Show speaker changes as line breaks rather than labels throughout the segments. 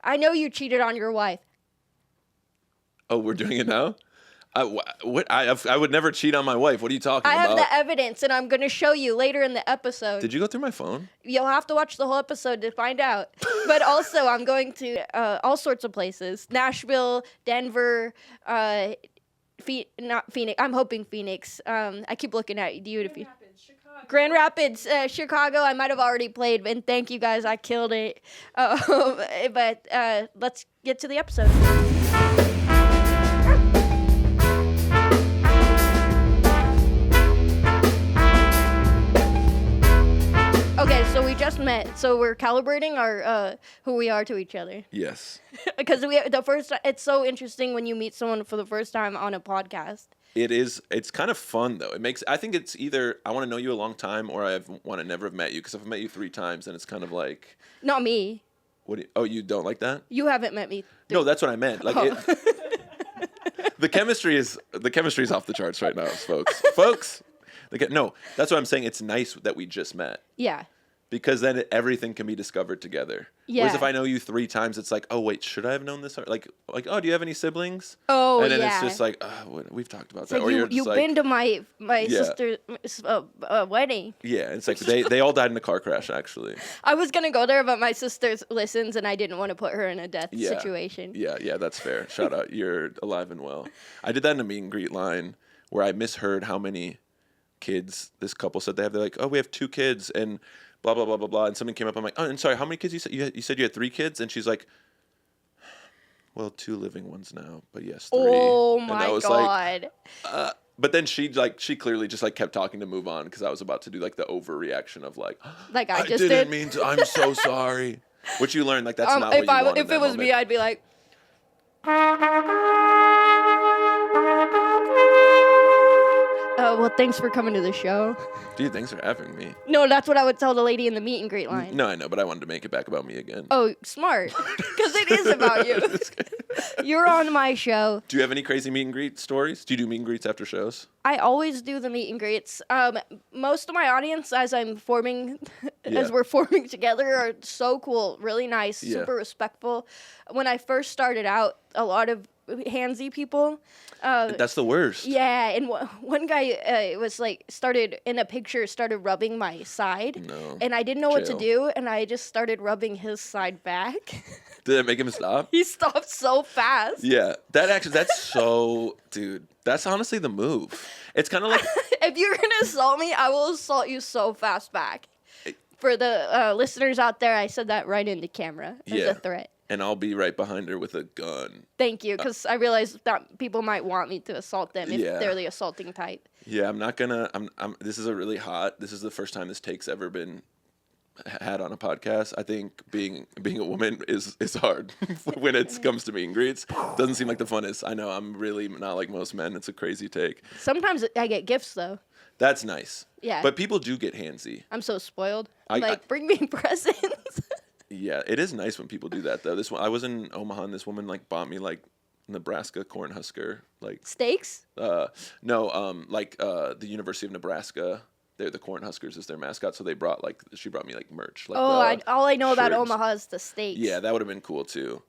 I know you cheated on your wife.
Oh, we're doing it now? I would never cheat on my wife. What are you talking about?
I have the evidence, and I'm going to show you later in the episode.
Did you go through my phone?
You'll have to watch the whole episode to find out. But also, I'm going to all sorts of places. Nashville, Denver, not Phoenix. I'm hoping Phoenix. I keep looking at you. Grand Rapids, Chicago. I might have already played, and thank you guys. I killed it. But let's get to the episode. Okay, so we just met. So we're calibrating our who we are to each other.
Yes.
Because it's so interesting when you meet someone for the first time on a podcast.
It is. It's kind of fun though. I think it's either I want to know you a long time or I want to never have met you. Because if I've met you 3 times, then it's kind of like.
Not me.
You don't like that?
You haven't met me.
No, that's what I meant. Like the chemistry is off the charts right now, folks. No, that's what I'm saying. It's nice that we just met.
Yeah.
Because then everything can be discovered together.
Yeah.
Whereas if I know you 3 times, it's like, oh wait, should I have known this? Like, oh, do you have any siblings?
Oh, yeah.
And then it's just like, we've talked about that.
Like
or
you've been to my sister's wedding.
Yeah, it's like they all died in a car crash, actually.
I was gonna go there, but my sister listens, and I didn't want to put her in a death situation.
Yeah, that's fair. Shout out, you're alive and well. I did that in a meet and greet line where I misheard how many kids this couple said they have. They're like, oh, we have 2 kids, and blah, blah, blah, blah, blah. And something came up. I'm like, oh, and sorry, how many kids you said? You said you had 3 kids? And she's like, well, 2 living ones now, but yes, 3.
Oh, my
and I was
God.
Like, but then she clearly just like kept talking to move on because I was about to do like the overreaction of like
I just
didn't mean to. I'm so sorry. Which you learned, like, that's not what you want
if it was me, I'd be like, well, thanks for coming to the show.
Dude, thanks for having me.
No, that's what I would tell the lady in the meet and greet line.
No, I know, but I wanted to make it back about me again.
Oh, smart. Because it is about you. You're on my show.
Do you have any crazy meet and greet stories? Do you do meet and greets after shows?
I always do the meet and greets. Most of my audience, as we're forming together, are so cool, really nice, super respectful. When I first started out, a lot of handsy people.
That's the worst.
Yeah, and one guy started rubbing my side.
No.
And I didn't know what to do, and I just started rubbing his side back.
Did that make him stop?
He stopped so fast.
Yeah, that's so, dude, that's honestly the move. It's kind of like...
If you're going to assault me, I will assault you so fast back. For the listeners out there, I said that right into camera as a threat.
And I'll be right behind her with a gun.
Thank you, because I realized that people might want me to assault them if they're the assaulting type.
Yeah, I'm not gonna. This is This is the first time this take's ever been had on a podcast. I think being a woman is hard when it comes to meet and greets. Doesn't seem like the funnest. I know I'm really not like most men. It's a crazy take.
Sometimes I get gifts though.
That's nice.
Yeah.
But people do get handsy.
I'm so spoiled. Bring me presents.
Yeah, it is nice when people do that though. I was in Omaha and this woman like bought me like Nebraska Cornhusker like
steaks.
The University of Nebraska. The Cornhuskers is their mascot, so she brought me like merch. Like,
all I know about Omaha is the steaks.
Yeah, that would have been cool too.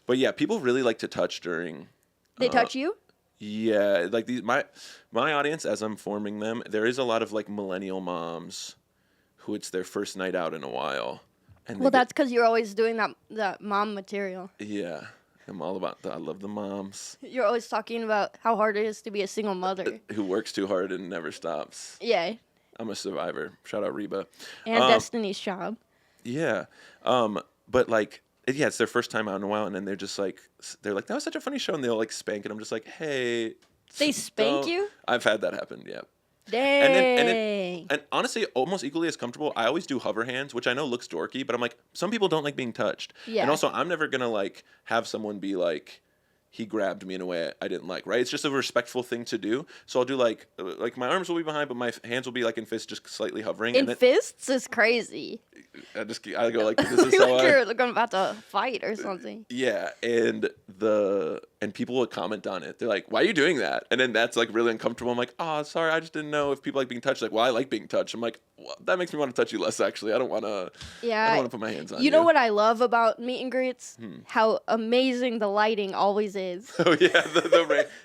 But yeah, people really like to touch during.
They touch you?
Yeah, like my audience as I'm forming them, there is a lot of like millennial moms, who it's their first night out in a while. And
that's because you're always doing that mom material.
Yeah. I'm all about that. I love the moms.
You're always talking about how hard it is to be a single mother.
Who works too hard and never stops.
Yeah.
I'm a survivor. Shout out Reba.
And Destiny's Child.
Yeah. But like, yeah, it's their first time out in a while, and then they're like, that was such a funny show, and they'll like spank, and I'm just like, hey.
They spank you?
I've had that happen, yeah.
Dang.
And honestly, almost equally as comfortable. I always do hover hands, which I know looks dorky, but I'm like, some people don't like being touched.
Yeah.
And also, I'm never gonna like have someone be like, he grabbed me in a way I didn't like, right? It's just a respectful thing to do. So I'll do like my arms will be behind, but my hands will be like in fists, just slightly hovering.
Fists is crazy.
I go like, this is
like you're about to fight or something.
Yeah, and and people would comment on it. They're like, "Why are you doing that?" And then that's like really uncomfortable. I'm like, "Oh, sorry, I just didn't know if people like being touched." Like, "Well, I like being touched." I'm like, well, "That makes me want to touch you less." Actually, I don't want to.
Yeah,
I don't want to put my hands on you.
You know what I love about meet and greets? How amazing the lighting always is.
Oh yeah,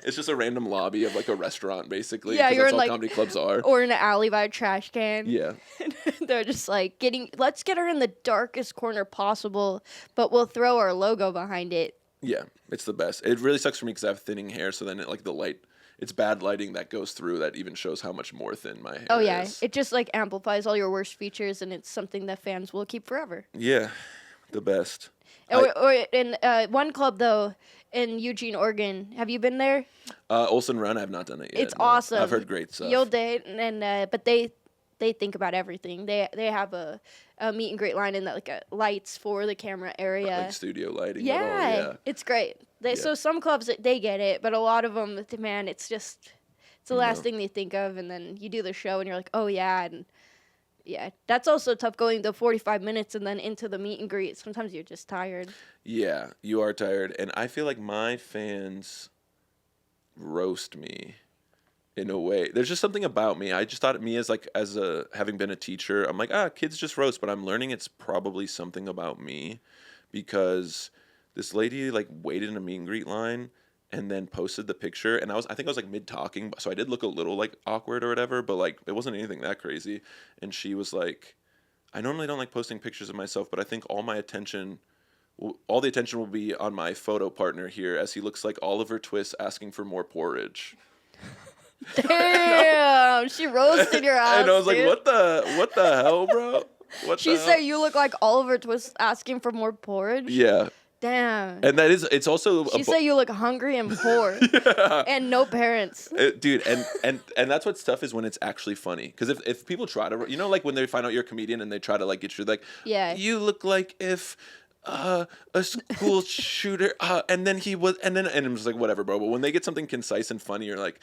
it's just a random lobby of like a restaurant, basically.
Yeah,
'cause
you're
that's
in,
all
like,
comedy clubs are.
Or in an alley by a trash can.
Yeah.
They're just like let's get her in the darkest corner possible, but we'll throw our logo behind it.
Yeah, it's the best. It really sucks for me because I have thinning hair, so then it's bad lighting that goes through that even shows how much more thin my hair is.
Oh yeah, it just like amplifies all your worst features, and it's something that fans will keep forever.
Yeah, the best.
Or in one club though, in Eugene, Oregon. Have you been there?
Olsen Run, I have not done it yet.
It's awesome.
I've heard great stuff.
You'll date, and but they think about everything. They have a meet and greet line and like lights for the camera area.
Like studio lighting.
Yeah, it's great. So some clubs they get it, but a lot of them, man, it's the last thing they think of, and then you do the show and you're like, oh yeah, and yeah, that's also tough going the 45 minutes and then into the meet and greet. Sometimes you're just tired.
Yeah, you are tired, and I feel like my fans roast me. In a way, there's just something about me. I just thought me as having been a teacher, I'm like, kids just roast, but I'm learning it's probably something about me, because this lady like waited in a meet and greet line and then posted the picture, and I think I was like mid talking, so I did look a little like awkward or whatever, but like it wasn't anything that crazy. And she was like, I normally don't like posting pictures of myself, but I think all the attention will be on my photo partner here, as he looks like Oliver Twist asking for more porridge.
Damn, she roasted your ass.
And I was like,
dude.
what the hell, bro?
She said you look like Oliver Twist asking for more porridge?
Yeah.
Damn.
And it's also...
She said you look hungry and poor.
Yeah.
And no parents.
Dude, and that's what's tough is when it's actually funny. Because if people try to... You know, like when they find out you're a comedian and they try to like get you like...
Yeah.
You look like if... a school shooter... and then he was... And I'm just like, whatever, bro. But when they get something concise and funny, you're like...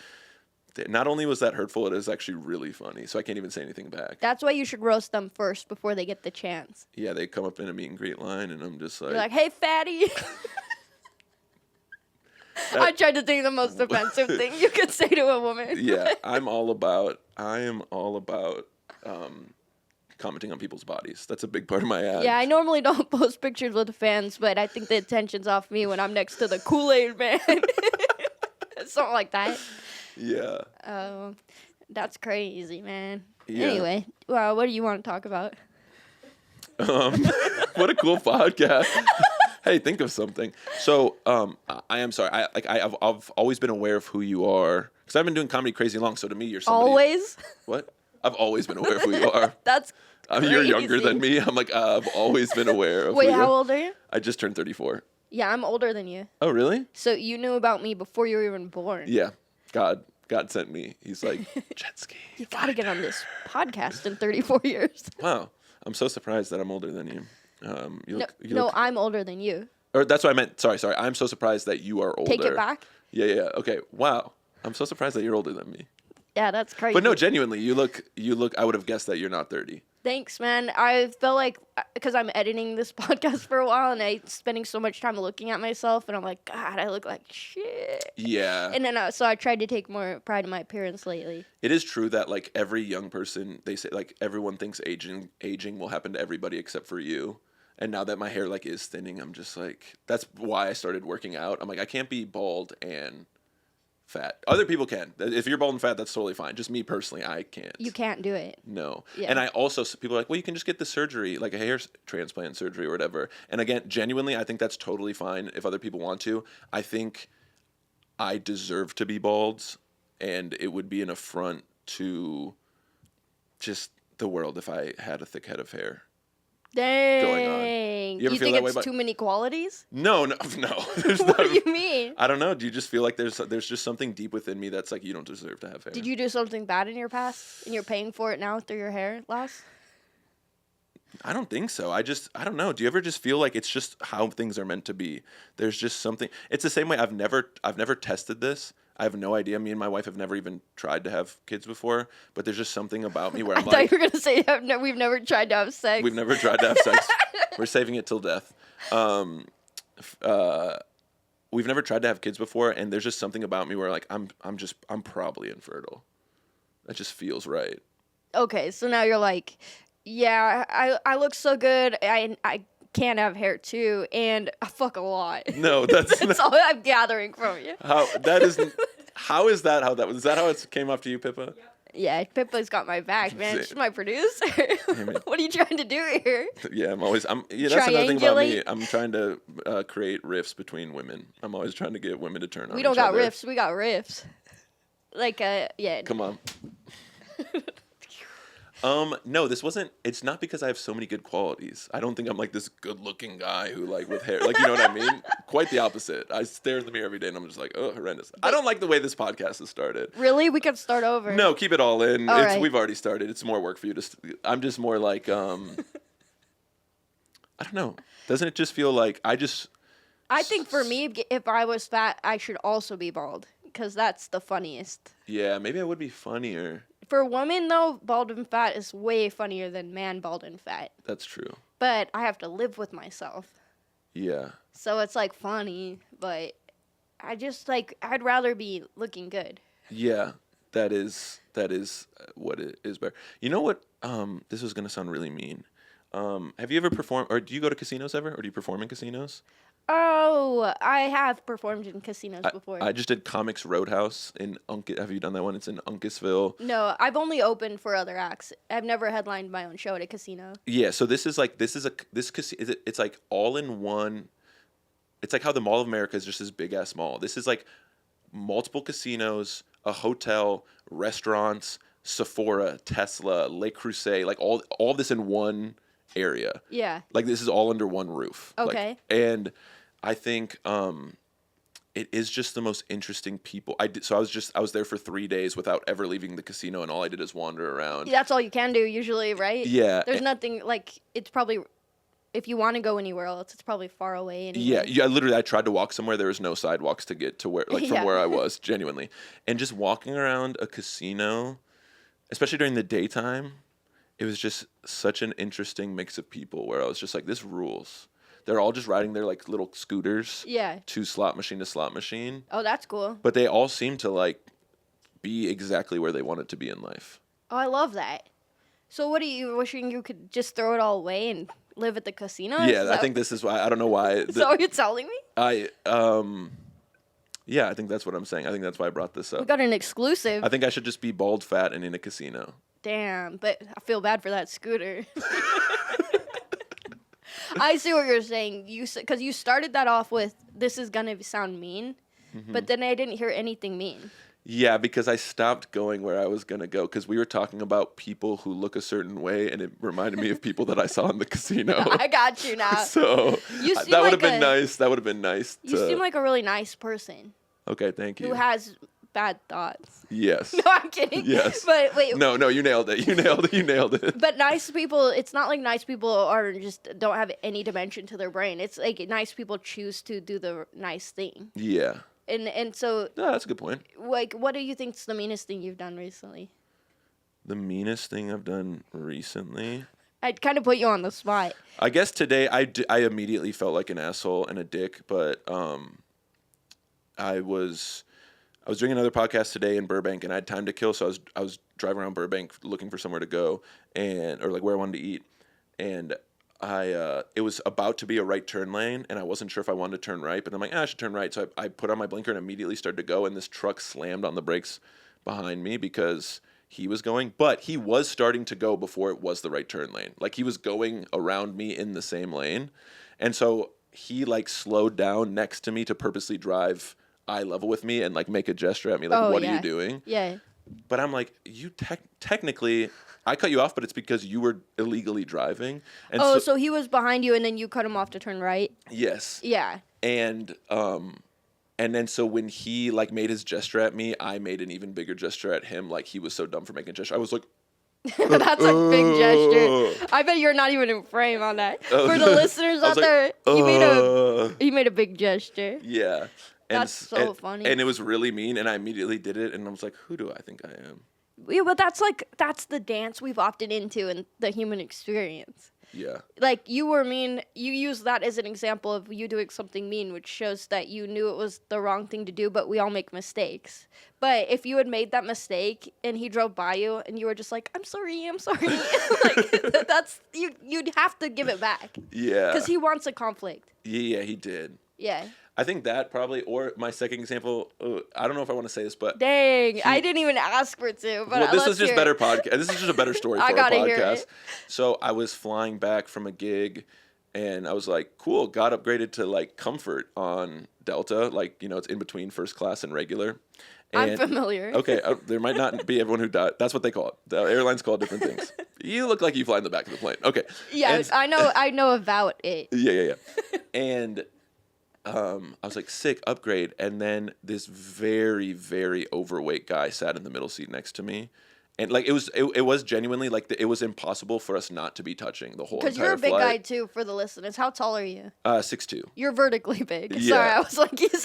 Not only was that hurtful, it is actually really funny. So I can't even say anything back.
That's why you should roast them first before they get the chance.
Yeah, they come up in a meet and greet line, and I'm just like...
You're like, hey, fatty. I tried to think of the most offensive thing you could say to a woman.
Yeah, I am all about commenting on people's bodies. That's a big part of my ad.
Yeah, I normally don't post pictures with fans, but I think the attention's off me when I'm next to the Kool-Aid man. Something like that.
Yeah.
That's crazy, man.
Yeah.
Anyway, well, what do you want to talk about?
What a cool podcast. Hey, think of something. So, I am sorry. I've always been aware of who you are, because I've been doing comedy crazy long. So to me, you're somebody.
Always?
What? I've always been aware of who you are.
That's
You're younger than me. I'm like, I've always been aware of.
Wait,
who you
how
are.
old are you?
I just turned 34.
Yeah, I'm older than you.
Oh, really?
So you knew about me before you were even born.
Yeah. God sent me. He's like, Jetski.
You gotta get on this podcast in 34 years.
Wow. I'm so surprised that I'm older than you.
I'm older than you.
Or that's what I meant. Sorry. I'm so surprised that you are older.
Take it back?
Yeah. Okay. Wow. I'm so surprised that you're older than me.
Yeah, that's crazy.
But no, genuinely, you look. I would have guessed that you're not 30.
Thanks, man. I felt like, because I'm editing this podcast for a while, and I'm spending so much time looking at myself, and I'm like, God, I look like shit.
Yeah.
And then, so I tried to take more pride in my appearance lately.
It is true that like every young person, they say like everyone thinks aging will happen to everybody except for you. And now that my hair like is thinning, I'm just like, that's why I started working out. I'm like, I can't be bald and fat. Other people can. If you're bald and fat, that's totally fine. Just me personally, I can't.
You can't do it.
No.
Yeah.
And I also, people are like, well, you can just get the surgery, like a hair transplant surgery or whatever. And again, genuinely, I think that's totally fine if other people want to. I think I deserve to be bald, and it would be an affront to just the world if I had a thick head of hair. Going on.
Dang.
You ever
You
feel
think
that
it's
way
too many qualities?
No.
What do you mean?
I don't know. Do you just feel like there's just something deep within me that's like you don't deserve to have hair?
Did you do something bad in your past, and you're paying for it now through your hair loss?
I don't think so. I don't know. Do you ever just feel like it's just how things are meant to be? There's just something. It's the same way. I've never tested this. I have no idea. Me and my wife have never even tried to have kids before, but there's just something about me where
I
I'm
thought
like,
you were gonna say we've never tried to have sex.
we've never tried to have sex. We're saving it till death. we've never tried to have kids before, and there's just something about me where like I'm probably infertile. That just feels right.
Okay, so now you're like, yeah, I look so good. I can't have hair too, and I fuck a lot.
No, that's
That's all I'm gathering from you.
How is that how it came off to you, Pippa?
Yeah, Pippa's got my back, man. She's my producer. What are you trying to do here?
Yeah, that's another thing about me. I'm trying to create rifts between women. I'm always trying to get women to turn on
We don't
each
got
other.
riffs. We got riffs. Like, yeah.
Come on. No, it's not because I have so many good qualities. I don't think I'm like this good looking guy who like with hair, like, you know what I mean? Quite the opposite. I stare in the mirror every day and I'm just like, oh, horrendous. I don't like the way this podcast has started.
Really? We could start over.
No, keep it all in.
All right.
We've already started. It's more work for you I'm just more like, I don't know. Doesn't it just feel like I
think for me, if I was fat, I should also be bald because that's the funniest.
Yeah, maybe I would be funnier.
For women, though, bald and fat is way funnier than man bald and fat.
That's true.
But I have to live with myself.
Yeah.
So it's like funny, but I just like, I'd rather be looking good.
Yeah, that is what it is better. You know what? This was gonna sound really mean. Have you ever performed, or do you go to casinos ever, or do you perform in casinos?
Oh, I have performed in casinos before.
I just did Comics Roadhouse in Have you done that one? It's in Uncasville.
No, I've only opened for other acts. I've never headlined my own show at a casino.
Yeah, so it's like all in one. It's like how the Mall of America is just this big ass mall. This is like multiple casinos, a hotel, restaurants, Sephora, Tesla, Le Creuset, like all this in one area.
Yeah.
Like this is all under one roof.
Okay.
And I think it is just the most interesting people. I was there for 3 days without ever leaving the casino, and all I did is wander around.
That's all you can do usually, right?
Yeah.
There's nothing like, it's probably, if you want to go anywhere else, it's probably far away.
Anyway. Yeah. Literally, I tried to walk somewhere. There was no sidewalks to get to where, like from where I was, genuinely. And just walking around a casino, especially during the daytime, it was just such an interesting mix of people where I was just like, this rules. They're all just riding their like little scooters.
Yeah.
To slot machine.
Oh, that's cool.
But they all seem to like be exactly where they wanted to be in life.
Oh, I love that. So what are you wishing you could just throw it all away and live at the casino?
Yeah, I think this is why. I don't know why.
So you're telling me?
Yeah, I think that's what I'm saying. I think that's why I brought this up.
We got an exclusive.
I think I should just be bald, fat, and in a casino.
Damn, but I feel bad for that scooter. I see what you're saying. Because you started that off with, this is going to sound mean, but then I didn't hear anything mean.
Yeah, because I stopped going where I was going to go, because we were talking about people who look a certain way, and it reminded me of people that I saw in the casino.
I got you now.
So that would have been nice. That would have been nice.
You seem like a really nice person.
Okay, thank you.
Who has bad thoughts.
Yes.
No, I'm kidding.
Yes.
But wait.
No, you nailed it. You nailed it.
But nice people, it's not like nice people are just don't have any dimension to their brain. It's like nice people choose to do the nice thing.
Yeah.
And so.
No, that's a good point.
Like, what do you think's the meanest thing you've done recently?
The meanest thing I've done recently?
I'd kind of put you on the spot.
I guess today I immediately felt like an asshole and a dick, but I was doing another podcast today in Burbank, and I had time to kill, so I was driving around Burbank looking for somewhere to go, or like where I wanted to eat, and it was about to be a right turn lane, and I wasn't sure if I wanted to turn right, but I'm like, I should turn right, so I put on my blinker and immediately started to go, and this truck slammed on the brakes behind me because he was going, but he was starting to go before it was the right turn lane. Like, he was going around me in the same lane, and so he like slowed down next to me to purposely drive eye level with me and like make a gesture at me like, what are you doing?
Yeah.
But I'm like, you technically, I cut you off, but it's because you were illegally driving. And
so he was behind you and then you cut him off to turn right?
Yes.
Yeah.
And then so when he like made his gesture at me, I made an even bigger gesture at him. Like, he was so dumb for making a gesture. I was like,
that's a big gesture. I bet you're not even in frame on that. For the listeners out there, he made a big gesture.
Yeah.
That's so funny.
And it was really mean, and I immediately did it, and I was like, who do I think I am?
Yeah, but that's the dance we've opted into in the human experience.
Yeah.
Like, you were mean. You use that as an example of you doing something mean, which shows that you knew it was the wrong thing to do, but we all make mistakes. But if you had made that mistake and he drove by you and you were just like, I'm sorry, like, you'd have to give it back.
Yeah.
Because he wants a conflict.
Yeah, he did.
Yeah.
I think that probably, or my second example, I don't know if I want to say this, but...
Dang, I didn't even ask for two, but
well, this
let's
is just
hear
better
it.
podcast. This is just a better story for
I
our
gotta hear
podcast.
it.
So I was flying back from a gig, and I was like, cool, got upgraded to, like, comfort on Delta. Like, you know, it's in between first class and regular. And,
I'm familiar.
Okay, there might not be everyone who died. That's what they call it. The airlines call it different things. You look like you fly in the back of the plane. Okay.
Yeah,
and,
I know about it.
Yeah. And... I was like, sick, upgrade. And then this very, very overweight guy sat in the middle seat next to me. And like, it was genuinely like, it was impossible for us not to be touching the whole entire
Because you're a big guy
flight.
too, for the listeners. How tall are you?
6'2".
You're vertically big.
Yeah.
Sorry, I was like, he's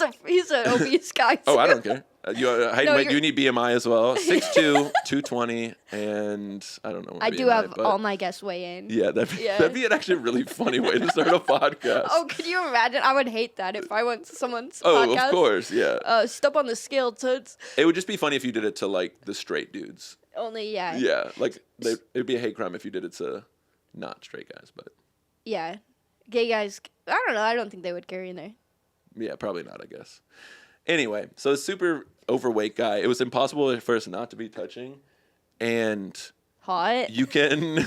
an obese guy too.
Oh, I don't care. You need BMI as well. 6'2", 220, and I don't know.
I
BMI,
do have
but
all my guests weigh in.
Yeah, that'd be an actually really funny way to start a podcast.
Oh, could you imagine? I would hate that if I went to someone's
Oh,
podcast.
of course, yeah.
Step on the scale, toots.
It would just be funny if you did it to like the straight dudes.
Only, yeah.
Yeah, like it'd be a hate crime if you did it to not straight guys, but
Yeah. Gay guys, I don't know. I don't think they would carry in there.
yeah, probably not, I guess. Anyway, so a super overweight guy. It was impossible for us not to be touching, and
Hot.
you can,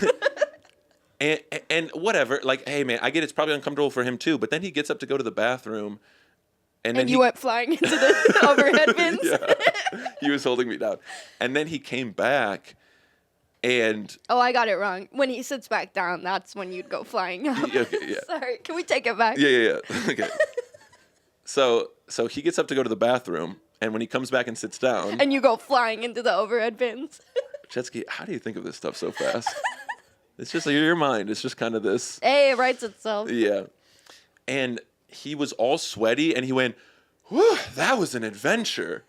and whatever. Like, hey man, I get it's probably uncomfortable for him too. But then he gets up to go to the bathroom, and then
And you went flying into the overhead bins.
Yeah, he was holding me down, and then he came back, and
Oh, I got it wrong. When he sits back down, that's when you'd go flying up.
yeah.
Sorry, can we take it back?
Yeah. Okay. So he gets up to go to the bathroom, and when he comes back and sits down,
And you go flying into the overhead bins.
Jetski, how do you think of this stuff so fast? It's just like your mind. It's just kind of this.
Hey, it writes itself.
Yeah. And he was all sweaty, and he went, "Whew, that was an adventure."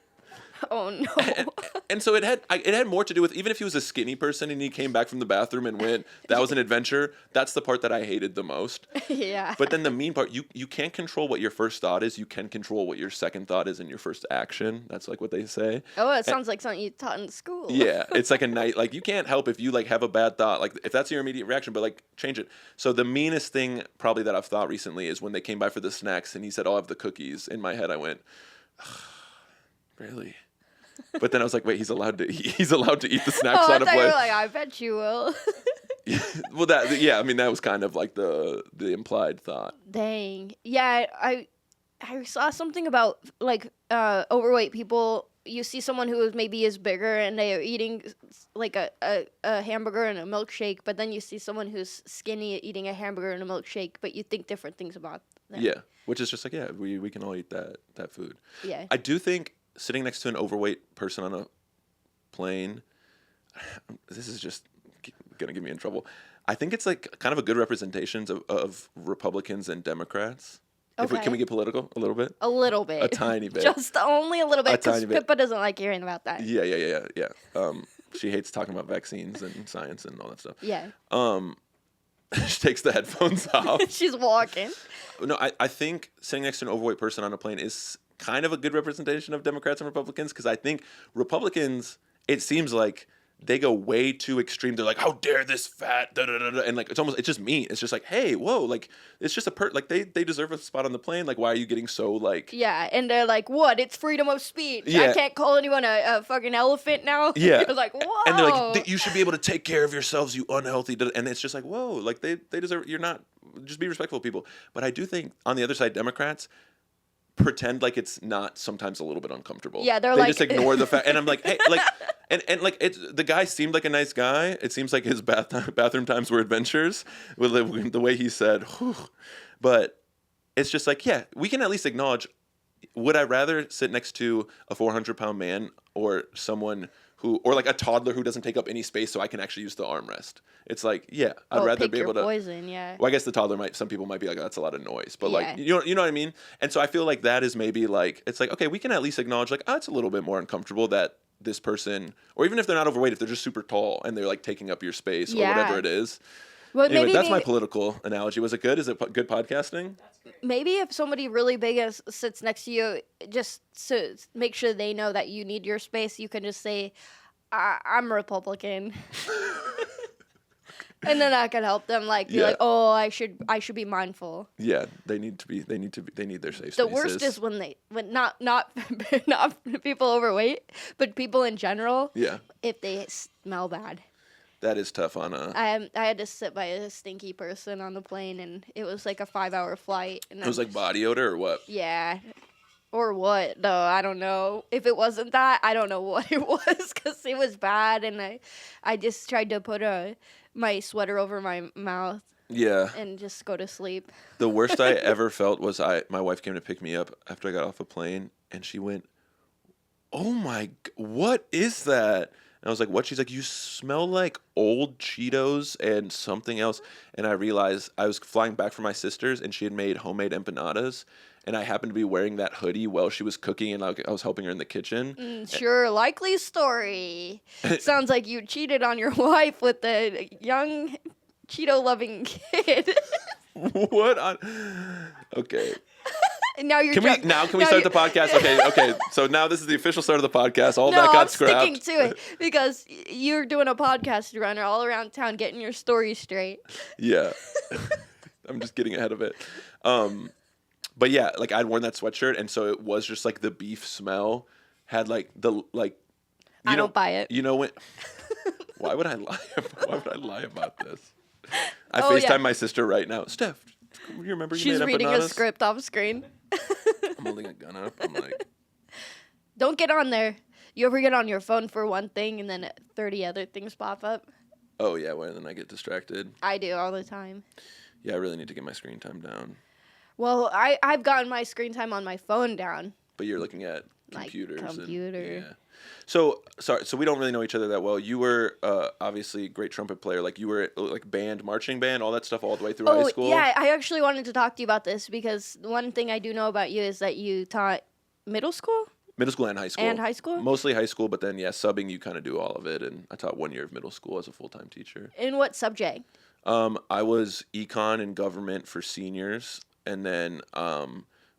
Oh no.
And so it had more to do with, even if he was a skinny person and he came back from the bathroom and went, "That was an adventure." That's the part that I hated the most.
Yeah.
But then the mean part, you can't control what your first thought is. You can control what your second thought is and your first action. That's like what they say.
Oh, it sounds like something you taught in school.
Yeah, it's like a night. Like, you can't help if you like have a bad thought. Like, if that's your immediate reaction, but like change it. So the meanest thing probably that I've thought recently is when they came by for the snacks and he said, "Oh, I have the cookies." In my head, I went, "Really?" But then I was like, "Wait, he's allowed to eat the snacks
Oh, I
on a
thought you
plane."
were like, I bet you will.
Well, I mean, that was kind of like the implied thought.
Dang. Yeah, I saw something about like overweight people. You see someone who maybe is bigger and they are eating like a hamburger and a milkshake, but then you see someone who's skinny eating a hamburger and a milkshake, but you think different things about them.
Yeah, which is just like, yeah, we can all eat that food.
Yeah.
I do think sitting next to an overweight person on a plane, this is just gonna get me in trouble. I think it's like kind of a good representation of Republicans and Democrats.
Okay.
Can we get political a little bit?
A little bit.
A tiny bit.
Just only a little bit,
A
because
tiny bit.
Pippa doesn't like hearing about that.
Yeah. She hates talking about vaccines and science and all that stuff.
Yeah.
She takes the headphones off.
She's walking.
No, I think sitting next to an overweight person on a plane is kind of a good representation of Democrats and Republicans, because I think Republicans, it seems like they go way too extreme. They're like, "How dare this fat da da da da," and like it's just mean. It's just like, hey, whoa, like it's just like they deserve a spot on the plane. Like, why are you getting so like?
Yeah, and they're like, "What? It's freedom of speech.
Yeah.
I can't call anyone a fucking elephant now."
Yeah.
You're like, "Whoa!"
And they're like, "You should be able to take care of yourselves, you unhealthy." And it's just like, whoa, like they deserve. You're not. Just be respectful of people. But I do think on the other side, Democrats pretend like it's not sometimes a little bit uncomfortable.
Yeah, they
like, just ignore the fact. And I'm like, hey, like, and like the guy seemed like a nice guy. It seems like his bathroom times were adventures with the way he said, whew. But it's just like, yeah, we can at least acknowledge. Would I rather sit next to a 400-pound man or someone or like a toddler who doesn't take up any space so I can actually use the armrest? It's like, yeah, I'd rather
pick
be able
your
to.
Poison, yeah.
Well, I guess the toddler some people might be like, oh, that's a lot of noise. But
Yeah.
like, you know what I mean? And so I feel like that is maybe like, it's like, okay, we can at least acknowledge like, oh, it's a little bit more uncomfortable that this person, or even if they're not overweight, if they're just super tall and they're like taking up your space or
Yeah.
whatever it is.
Well,
Anyway, that's my
maybe
political analogy. Was it good? Is it good podcasting?
maybe if somebody really big sits next to you, just to make sure they know that you need your space, you can just say, I'm Republican. And then I could help them, like, be
Yeah.
like, oh, I should be mindful.
Yeah, they need their safe spaces.
The worst is when not not people overweight, but people in general.
Yeah,
If they smell bad.
that is tough on
I had to sit by a stinky person on the plane, and it was like a 5-hour flight. And
It was like body odor or what?
yeah, or what? No, I don't know. If it wasn't that, I don't know what it was, because it was bad, and I just tried to put my sweater over my mouth
Yeah.
and just go to sleep.
The worst I ever felt was my wife came to pick me up after I got off a plane, and she went, "Oh my, what is that?" And I was like, "What?" She's like, "You smell like old Cheetos and something else." And I realized I was flying back from my sister's, and she had made homemade empanadas, and I happened to be wearing that hoodie while she was cooking, and I was helping her in the kitchen.
Sure, likely story. Sounds like you cheated on your wife with a young Cheeto-loving kid.
What on? Okay.
And now you're
Can we start the podcast? Okay. So now this is the official start of the podcast. All that got
I'm
scrapped.
sticking to it because you're doing a podcast runner all around town, getting your story straight.
Yeah. I'm just getting ahead of it. But yeah, like I'd worn that sweatshirt, and so it was just like the beef smell had like the like.
I don't buy it.
You know when? Why would I lie? Why would I lie about this? I
Oh,
FaceTime
yeah.
my sister right now. Steph, you remember you
She's
made
reading
empanadas?
a script off screen.
I'm holding a gun up. I'm like,
Don't get on there. You ever get on your phone for one thing and then 30 other things pop up?
oh yeah, well then I get distracted.
I do all the time.
Yeah, I really need to get my screen time down.
Well, I've gotten my screen time on my phone down.
But you're looking at
My
computers.
computer.
Yeah. So sorry. So we don't really know each other that well. You were obviously a great trumpet player. Like you were like band, marching band, all that stuff all the way through high school.
Yeah, I actually wanted to talk to you about this because one thing I do know about you is that you taught middle school
Middle school and high school.
and high school.
Mostly high school, but then subbing you kind of do all of it. And I taught 1 year of middle school as a full time teacher.
In what subject?
I was econ and government for seniors, and then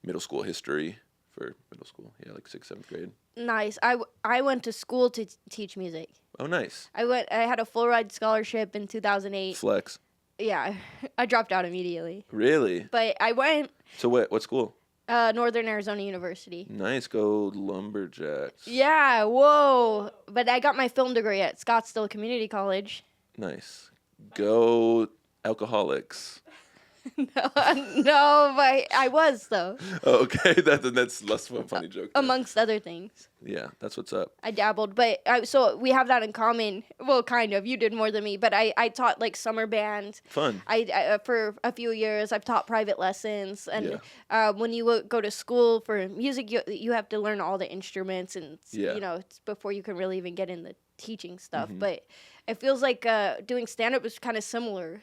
middle school history for middle school. Yeah, like 6th, 7th grade.
Nice. I went to school to teach music.
Oh, nice.
I had a full ride scholarship in 2008.
Flex.
Yeah, I dropped out immediately.
Really?
But I went
So what school?
Northern Arizona University.
Nice. Go Lumberjacks.
Yeah, whoa. But I got my film degree at Scottsdale Community College.
Nice. Go Alcoholics.
No, but I was, though,
Oh, okay, that's less of a funny joke. there.
amongst other things.
Yeah, that's what's up.
I dabbled, but so we have that in common. Well, kind of. You did more than me, but I taught like summer band.
Fun.
I for a few years I've taught private lessons, and
Yeah.
when you go to school for music, you have to learn all the instruments, and
Yeah.
it's before you can really even get in the teaching stuff.
Mhm.
But it feels like doing stand up is kind of similar.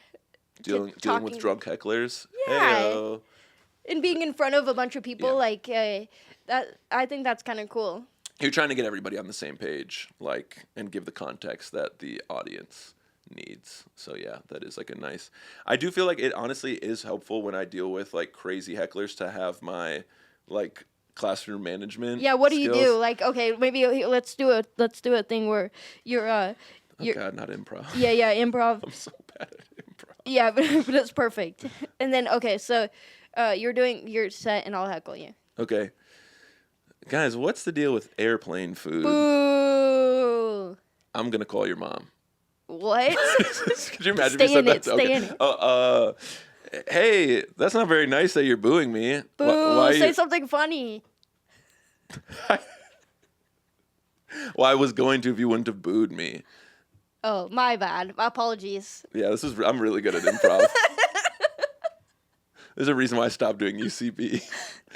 Dealing with
talking-
drunk hecklers.
Yeah.
Heyo.
And being in front of a bunch of people,
Yeah.
like that, I think that's kind of cool.
You're trying to get everybody on the same page, like, and give the context that the audience needs. So yeah, that is like a nice. I do feel like it honestly is helpful when I deal with like crazy hecklers to have my like classroom management.
Yeah, what do you
skills.
do? Like, okay, maybe let's do a thing where you're
Oh God, not improv.
yeah, improv.
I'm so bad at improv.
Yeah, but it's perfect. And then okay, so you're doing your set and I'll heckle you.
Okay. Guys, what's the deal with airplane food?
Boo.
I'm gonna call your mom.
What?
Could you imagine
Stay
if you said
in it,
that?
stay in it.
Hey, that's not very nice that you're booing me.
Boo.
Why
Say
you...
something funny.
Well, I was going to if you wouldn't have booed me.
Oh, my bad. Apologies.
Yeah, I'm really good at improv. There's a reason why I stopped doing UCB.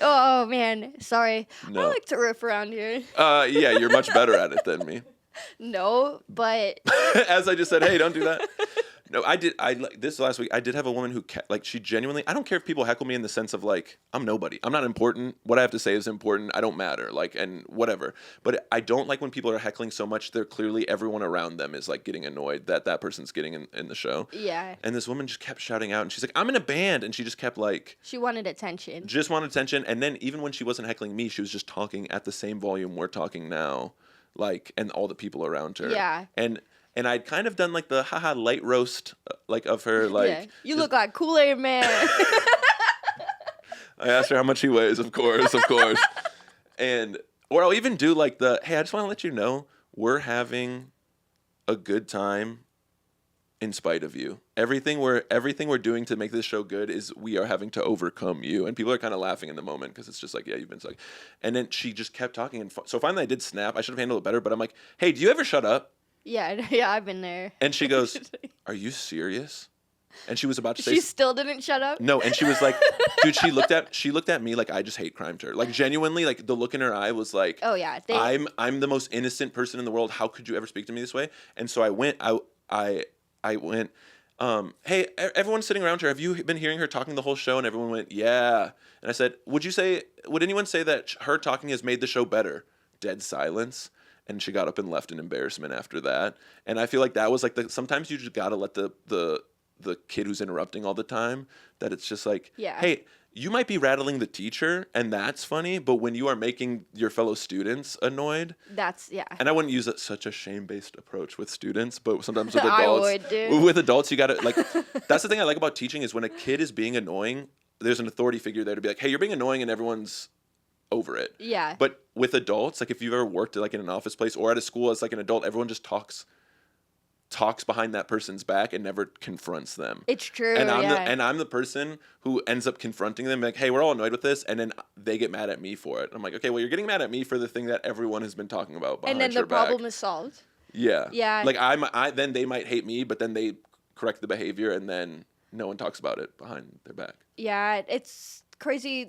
Oh man, sorry.
No.
I like to riff around here.
Yeah, you're much better at it than me.
No, but
As I just said, hey, don't do that. No, I did. This last week, I did have a woman who she genuinely. I don't care if people heckle me in the sense of like I'm nobody. I'm not important. What I have to say is important. I don't matter. Like and whatever. But I don't like when people are heckling so much. They're clearly everyone around them is like getting annoyed that person's getting in the show.
Yeah.
And this woman just kept shouting out, and she's like, "I'm in a band," and she just kept like.
She wanted attention.
Just wanted attention, and then even when she wasn't heckling me, she was just talking at the same volume we're talking now, like and all the people around her.
Yeah.
And I'd kind of done like the haha light roast like of her like
yeah. You look like Kool-Aid Man.
I asked her how much he weighs, of course. And or I'll even do like hey, I just want to let you know we're having a good time in spite of you. Everything we're doing to make this show good is we are having to overcome you. And people are kind of laughing in the moment because it's just like, yeah, you've been sucking. And then she just kept talking. And so finally I did snap. I should have handled it better, but I'm like, hey, do you ever shut up?
Yeah, I've been there.
And she goes, are you serious? And she was about to say...
She still didn't shut up?
No, and she was like... Dude, she looked at me like I just hate crimed her. Like, genuinely, like, the look in her eye was like...
Oh, yeah.
I'm the most innocent person in the world. How could you ever speak to me this way? And so I went... I went... hey, everyone sitting around her, have you been hearing her talking the whole show? And everyone went, yeah. And I said, would anyone say that her talking has made the show better? Dead silence. And she got up and left in embarrassment after that. And I feel like that was like sometimes you just gotta let the kid who's interrupting all the time, that it's just like, hey, you might be rattling the teacher and that's funny, but when you are making your fellow students annoyed, and I wouldn't use such a shame-based approach with students, but sometimes with adults,
I would, dude.
With adults, you gotta like, that's the thing I like about teaching is when a kid is being annoying, there's an authority figure there to be like, hey, you're being annoying, and everyone's over it.
Yeah.
But with adults, like if you've ever worked like in an office place or at a school as like an adult, everyone just talks behind that person's back and never confronts them.
It's true.
And I'm the person who ends up confronting them like, hey, we're all annoyed with this, and then they get mad at me for it. I'm like, okay, well, you're getting mad at me for the thing that everyone has been talking about behind your back.
And then the problem is solved.
Yeah.
Yeah.
Like then they might hate me, but then they correct the behavior, and then no one talks about it behind their back.
Yeah, it's crazy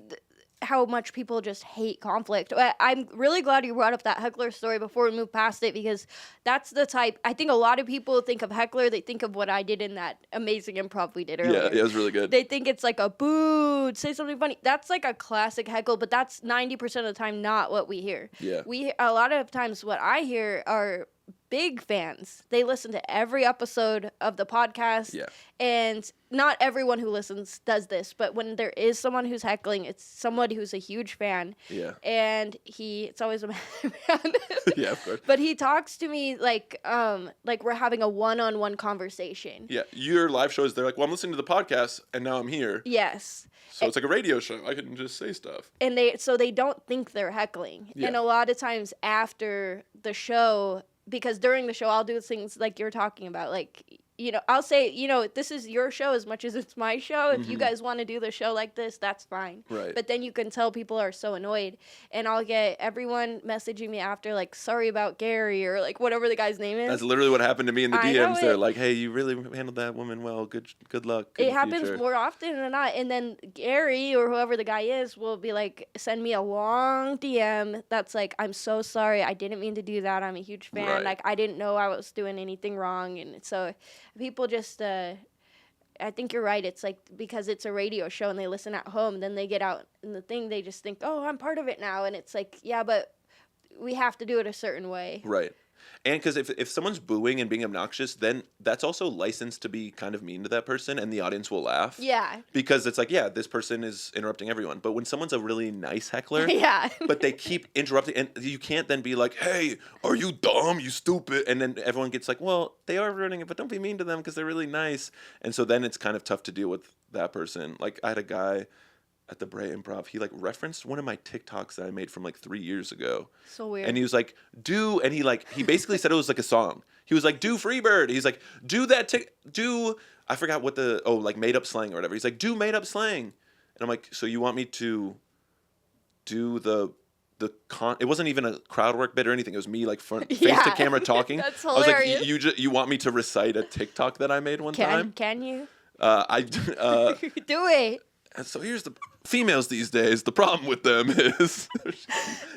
how much people just hate conflict. I'm really glad you brought up that heckler story before we move past it, because that's the type, I think a lot of people think of heckler, they think of what I did in that amazing improv we did earlier.
Yeah, it was really good.
They think it's like a boo, say something funny. That's like a classic heckle, but that's 90% of the time not what we hear.
Yeah.
A lot of times what I hear are big fans. They listen to every episode of the podcast.
Yeah.
And not everyone who listens does this, but when there is someone who's heckling, it's somebody who's a huge fan.
Yeah.
And it's always a man.
Yeah, of course.
But he talks to me like we're having a one-on-one conversation.
Yeah. Your live shows, they're like, well, I'm listening to the podcast and now I'm here.
Yes.
So it's like a radio show. I can just say stuff.
And they don't think they're heckling.
Yeah.
And a lot of times after the show, because during the show I'll do things like you're talking about, like, you know, I'll say, you know, this is your show as much as it's my show. If you guys want to do the show like this, that's fine.
Right.
But then you can tell people are so annoyed. And I'll get everyone messaging me after, like, sorry about Gary, or, like, whatever the guy's name is.
That's literally what happened to me in the
I know
DMs. They're
it.
like, hey, you really handled that woman well. Good luck. in
It
the
happens
future.
more often than not. And then Gary, or whoever the guy is, will be like, send me a long DM that's like, I'm so sorry. I didn't mean to do that. I'm a huge fan.
Right.
Like, I didn't know I was doing anything wrong. And so people just, I think you're right. It's like, because it's a radio show and they listen at home, then they get out in the thing, they just think, oh, I'm part of it now. And it's like, yeah, but we have to do it a certain way.
Right. And because if someone's booing and being obnoxious, then that's also licensed to be kind of mean to that person, and the audience will laugh.
Yeah.
Because it's like, yeah, this person is interrupting everyone. But when someone's a really nice heckler,
Yeah.
but they keep interrupting, and you can't then be like, hey, are you dumb, you stupid? And then everyone gets like, well, they are ruining it, but don't be mean to them because they're really nice. And so then it's kind of tough to deal with that person. Like, I had a guy at the Bray Improv, he like referenced one of my TikToks that I made from like 3 years ago.
So weird.
And he was like, and he basically said it was like a song. He was like, do Freebird. He's like, do that, I forgot what like made up slang or whatever. He's like, do made up slang. And I'm like, so you want me to do it wasn't even a crowd work bit or anything. It was me like face to camera talking.
That's
hilarious. I was
hilarious.
like, you want me to recite a TikTok that I made one time?
Can you?
Do
it.
And so here's the females these days. The problem with them is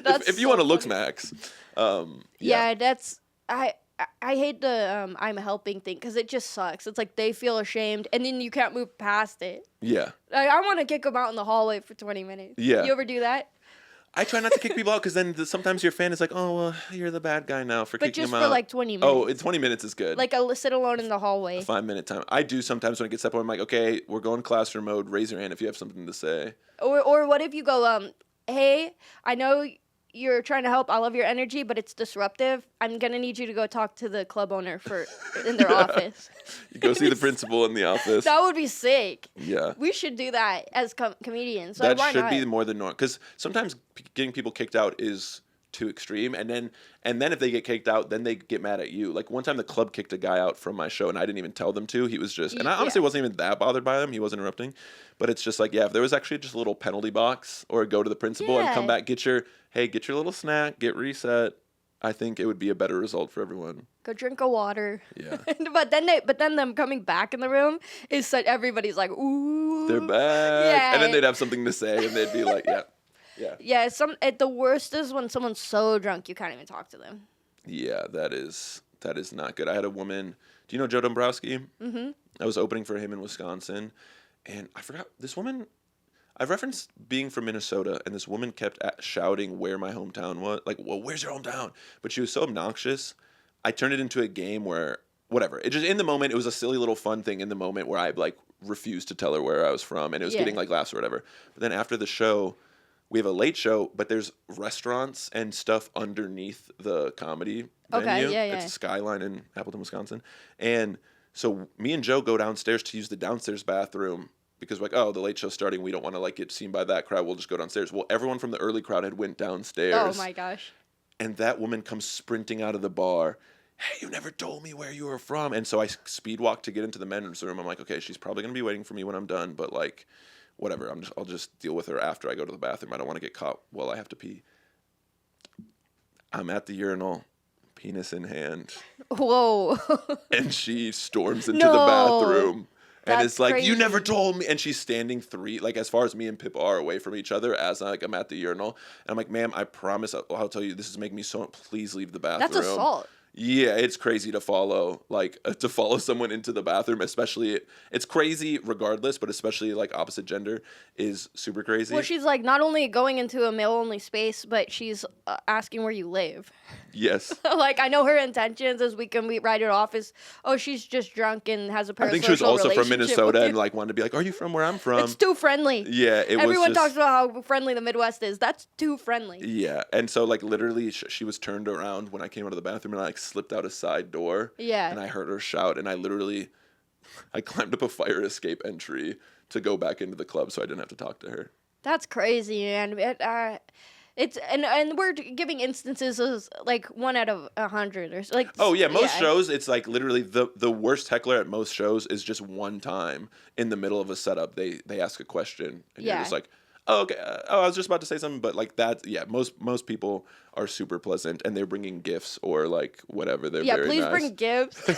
That's
if you
so
want to looks
funny.
max.
Yeah, that's I hate the I'm helping thing because it just sucks. It's like they feel ashamed and then you can't move past it.
Yeah.
Like, I want to kick them out in the hallway for 20 minutes.
Yeah.
You ever do that?
I try not to kick people out because then sometimes your fan is like, oh, well, you're the bad guy now for kicking them out.
But just for like 20 minutes.
Oh, 20 minutes is good.
Like sit alone in the hallway.
A 5-minute time. I do sometimes when it gets to that point, I'm like, okay, we're going classroom mode. Raise your hand if you have something to say.
Or what if you go, hey, I know you're trying to help. I love your energy, but it's disruptive. I'm going to need you to go talk to the club owner in their office.
You go see the principal in the office.
That would be sick.
Yeah.
We should do that as comedians.
That
why
should
not?
be more than normal. Because sometimes getting people kicked out is too extreme. And then if they get kicked out, then they get mad at you. Like one time the club kicked a guy out from my show and I didn't even tell them to. He was just, and I honestly wasn't even that bothered by him. He wasn't interrupting. But it's just like, yeah, if there was actually just a little penalty box or go to the principal and come back, get your little snack, get reset. I think it would be a better result for everyone.
Go drink a water.
Yeah.
but then them coming back in the room is such, everybody's like, ooh.
They're back.
Yeah.
And then they'd have something to say and they'd be like, yeah. Yeah.
Yeah, the worst is when someone's so drunk you can't even talk to them.
Yeah, that is not good. I had a woman, do you know Joe Dombrowski? Mm-hmm. I was opening for him in Wisconsin, and I forgot, this woman, I've referenced being from Minnesota, and this woman kept shouting where my hometown was. Like, well, where's your hometown? But she was so obnoxious, I turned it into a game where, whatever. It just, in the moment, it was a silly little fun thing in the moment where I, like, refused to tell her where I was from, and it was getting, like, laughs or whatever. But then after the show, we have a late show, but there's restaurants and stuff underneath the comedy venue. It's a Skyline in Appleton, Wisconsin. And so me and Joe go downstairs to use the downstairs bathroom because we're like, oh, the late show's starting. We don't want to like get seen by that crowd. We'll just go downstairs. Well, everyone from the early crowd had went downstairs.
Oh, my gosh.
And that woman comes sprinting out of the bar. Hey, you never told me where you were from. And so I speed walk to get into the men's room. I'm like, okay, she's probably going to be waiting for me when I'm done, but like, whatever. I'll just deal with her after I go to the bathroom. I don't want to get caught while I have to pee. I'm at the urinal, penis in hand.
Whoa.
And she storms into the bathroom. And
That's
it's like,
crazy.
you never told me. And she's standing like as far as me and Pip are away from each other as I'm at the urinal. And I'm like, ma'am, I promise I'll tell you, this is making me so, please leave the bathroom.
That's assault.
Yeah, it's crazy to follow someone into the bathroom, especially, it's crazy regardless, but especially like opposite gender is super crazy.
Well, she's like not only going into a male-only space, but she's asking where you live.
Yes.
Like, I know her intentions as we can write it off as, oh, she's just drunk and has a parasocial
I think she was also from
relationship
Minnesota
with
and like wanted to be like, are you from where I'm from?
It's too friendly.
Yeah,
Everyone talks about how friendly the Midwest is. That's too friendly.
Yeah, and so like literally she was turned around when I came out of the bathroom and I like slipped out a side door. Yeah. And I heard her shout and I climbed up a fire escape entry to go back into the club so I didn't have to talk to her.
That's crazy, man. It's and we're giving instances as like 1 out of 100 or like.
Oh yeah, most shows it's like literally the worst heckler at most shows is just one time in the middle of a setup they ask a question and you're just like, oh okay, I was just about to say something, but like that, yeah, most people are super pleasant and they're bringing gifts or like whatever. They're very
please
nice.
Bring gifts.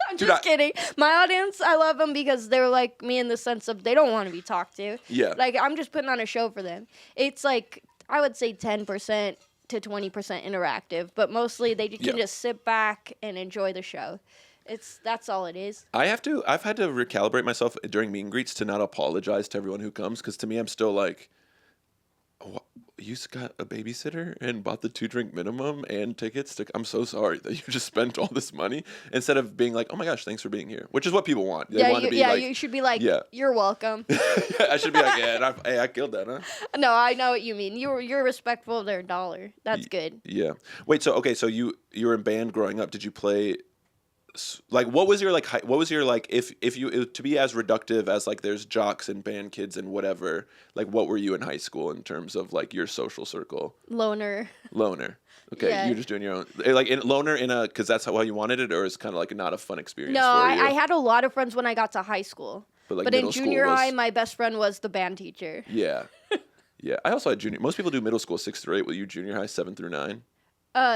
I'm just kidding. My audience, I love them because they're like me in the sense of they don't want to be talked to.
Yeah.
Like I'm just putting on a show for them. It's like I would say 10% to 20% interactive, but mostly they can just sit back and enjoy the show. That's all it is. I've
had to recalibrate myself during meet and greets to not apologize to everyone who comes because to me I'm still like, oh, you got a babysitter and bought the 2-drink minimum and tickets to. I'm so sorry that you just spent all this money instead of being like, oh my gosh, thanks for being here, which is what people want. They want to be like,
you should be like, you're welcome.
I should be like, I killed that, huh?
No, I know what you mean. You're respectful of their dollar. That's good.
Yeah. Wait. So okay. So you were in band growing up. Did you play? Like what was your if you to be as reductive as like there's jocks and band kids and whatever, like what were you in high school in terms of like your social circle?
Loner.
Okay, you're just doing your own loner in a because that's how you wanted it, or is kind of like not a fun experience.
No,
for you?
I had a lot of friends when I got to high school, but in junior high, my best friend was the band teacher.
Yeah, yeah. I also had junior. Most people do middle school 6 through 8. Will you junior high 7 through 9?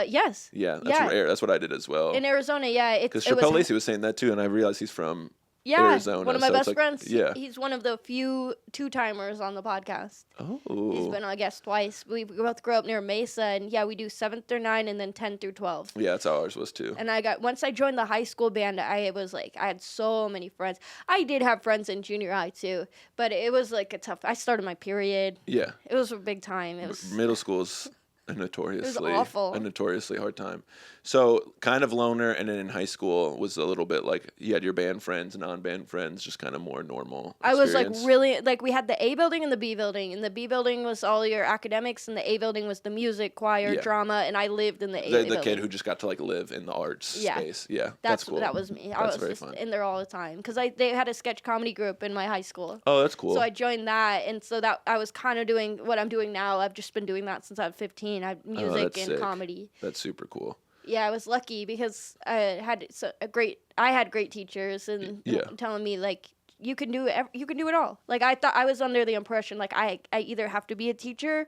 Yes.
Yeah, that's rare. That's what I did as well.
In Arizona,
because Chappelle Lacey was saying that too, and I realized he's from
Yeah,
Arizona.
one of my
so it's
best
like,
friends.
Yeah.
He's one of the few two-timers on the podcast.
Oh.
He's been a guest twice. We both grew up near Mesa, and yeah, we do 7th through 9 and then 10 through 12.
Yeah, that's how ours was too.
And once I joined the high school band, I had so many friends. I did have friends in junior high too, but it was like I started my period.
Yeah.
It was a big time.
Middle school's a notoriously hard time. So kind of loner, and then in high school was a little bit like you had your band friends, non-band friends, just kind of more normal experience.
I was like really like we had the A building and the B building, and the B building was all your academics, and the A building was the music, choir, drama, and I lived in the A building.
The kid who just got to like live in the arts space. Yeah, that's cool.
That was me. I was
very
just
fun.
in there all the time because they had a sketch comedy group in my high school.
Oh, that's cool.
So I joined that, and so that I was kind of doing what I'm doing now. I've just been doing that since I was 15. I have music and
sick.
comedy.
That's super cool.
Yeah, I was lucky because I had great teachers and telling me like you can do it all. Like I thought I was under the impression like I either have to be a teacher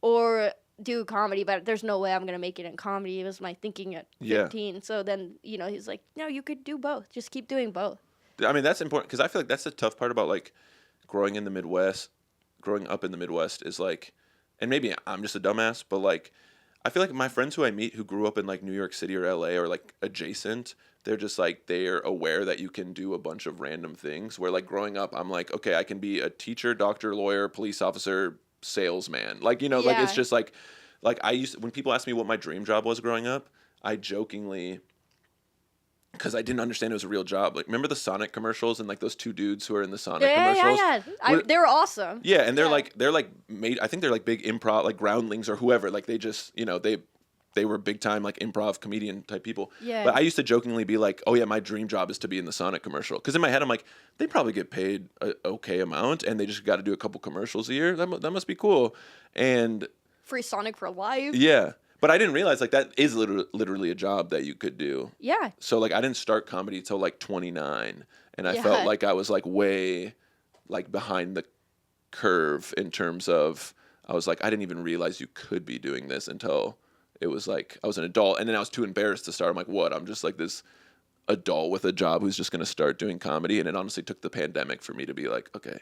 or do comedy, but there's no way I'm gonna make it in comedy. It was my thinking at 15. Yeah. So then he's like, no, you could do both. Just keep doing both.
I mean that's important because I feel like that's the tough part about like growing up in the Midwest is like, and maybe I'm just a dumbass, but like. I feel like my friends who I meet who grew up in like New York City or LA or like adjacent, they're just like they're aware that you can do a bunch of random things. Where like growing up, I'm like, okay, I can be a teacher, doctor, lawyer, police officer, salesman. Like like it's just like when people ask me what my dream job was growing up, I jokingly. Because I didn't understand it was a real job. Like, remember the Sonic commercials and like those two dudes who are in the Sonic commercials?
Yeah. They were awesome.
Yeah, and they're like made. I think they're like big improv, like Groundlings or whoever. Like they just they were big time like improv comedian type people.
Yeah.
But I used to jokingly be like, oh yeah, my dream job is to be in the Sonic commercial. Because in my head I'm like, they probably get paid a okay amount, and they just got to do a couple commercials a year. That must be cool. And
free Sonic for life.
Yeah. But I didn't realize like that is literally a job that you could do.
Yeah.
So like I didn't start comedy till like 29, and I felt like I was like way like behind the curve in terms of I was like I didn't even realize you could be doing this until it was like I was an adult, and then I was too embarrassed to start. I'm like, what? I'm just like this adult with a job who's just going to start doing comedy, and it honestly took the pandemic for me to be like, okay.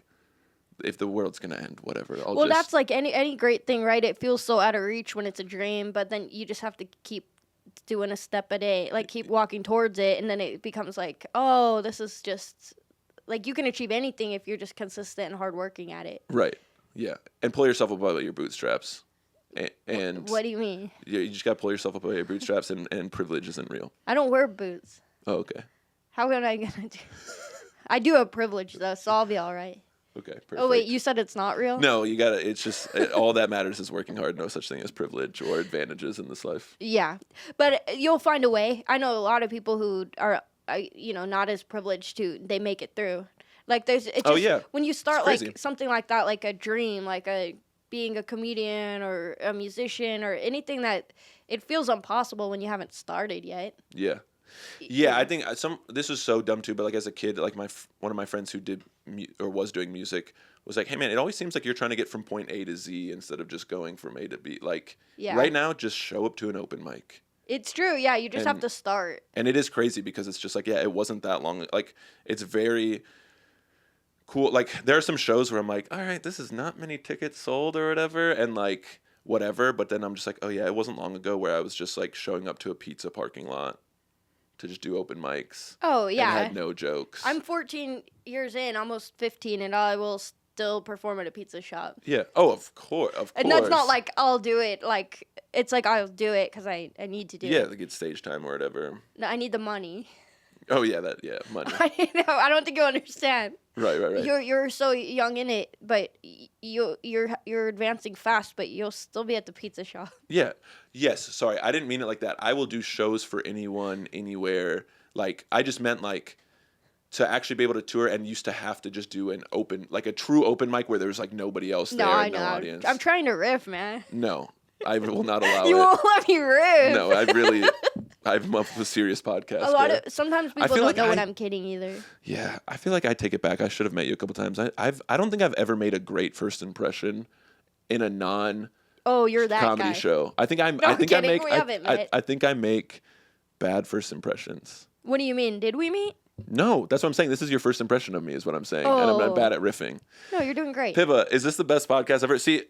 If the world's gonna end, whatever.
That's like any great thing, right? It feels so out of reach when it's a dream, but then you just have to keep doing a step a day, like keep walking towards it, and then it becomes like, oh, this is just like you can achieve anything if you're just consistent and hardworking at it.
Right. Yeah, and pull yourself up by your bootstraps. And
what do you mean?
You just gotta pull yourself up by your bootstraps, and privilege isn't real.
I don't wear boots.
Oh, okay.
How am I gonna do? I do have privilege though, so I'll be all right.
Okay, perfect.
Oh, wait, you said it's not real?
No, you gotta, it's just, all that matters is working hard. No such thing as privilege or advantages in this life.
Yeah, but you'll find a way. I know a lot of people who are, not as privileged they make it through. Like when you start like something like that, like a dream, like being a comedian or a musician or anything that, it feels impossible when you haven't started yet.
Yeah. Yeah, I think this was so dumb too, but like as a kid, like one of my friends who did or was doing music was like, hey man, it always seems like you're trying to get from point A to Z instead of just going from A to B. Like right now, just show up to an open mic.
It's true. Yeah, you just have to start.
And it is crazy because it's just like, yeah, it wasn't that long. Like it's very cool. Like there are some shows where I'm like, all right, this is not many tickets sold or whatever, and like whatever. But then I'm just like, oh yeah, it wasn't long ago where I was just like showing up to a pizza parking lot to just do open mics.
Oh, yeah.
And had no jokes.
I'm 14 years in, almost 15, and I will still perform at a pizza shop.
Yeah. Oh, of course.
And that's not like I'll do it. Like, it's like I'll do it because I need to do it.
Yeah, to get stage time or whatever.
No, I need the money.
Oh, yeah, money.
I don't think you understand.
Right.
You're so young in it, but you're advancing fast, but you'll still be at the pizza shop.
Yeah. Yes. Sorry, I didn't mean it like that. I will do shows for anyone, anywhere. Like I just meant like to actually be able to tour, and used to have to just do a true open mic where there's like nobody else there,
I
no
know.
audience.
I'm trying to riff, man.
No, I will not allow it.
You won't let me riff.
No, I'm up with a serious podcast.
Sometimes people don't know when I'm kidding either.
Yeah, I feel like I take it back. I should have met you a couple times. I don't think I've ever made a great first impression in a
you're that
comedy
guy.
show. I think I think I make bad first impressions.
What do you mean? Did we meet?
No, that's what I'm saying. This is your first impression of me, is what I'm saying, and I'm
Oh.
bad at riffing.
No, you're doing great.
Piva, is this the best podcast ever? See,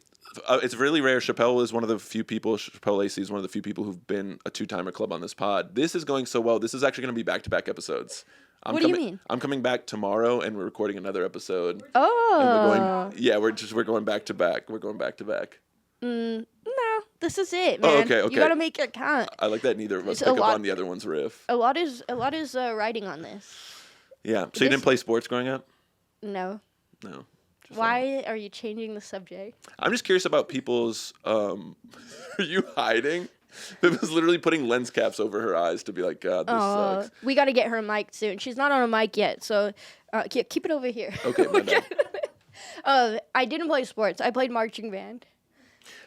it's really rare. Chappelle is one of the few people. Chappelle Lacey is one of the few people who've been a 2-timer club on this pod. This is going so well. This is actually going to be back-to-back episodes.
What do you mean?
I'm coming back tomorrow, and we're recording another episode.
Oh.
And we're going back to back. We're going back to back.
No, this is it, man.
Oh, okay.
You gotta make it count.
I like that neither of us
It's
pick
a
up
lot-
on the other one's riff.
A lot is riding on this.
Yeah. So you didn't play sports growing up?
No.
No. Just
Why are you changing the subject?
I'm just curious about people's. Are you hiding? It was literally putting lens caps over her eyes to be like, God, this sucks.
We got to get her a mic soon. She's not on a mic yet, so keep it over here.
Okay, my bad.
I didn't play sports. I played marching band.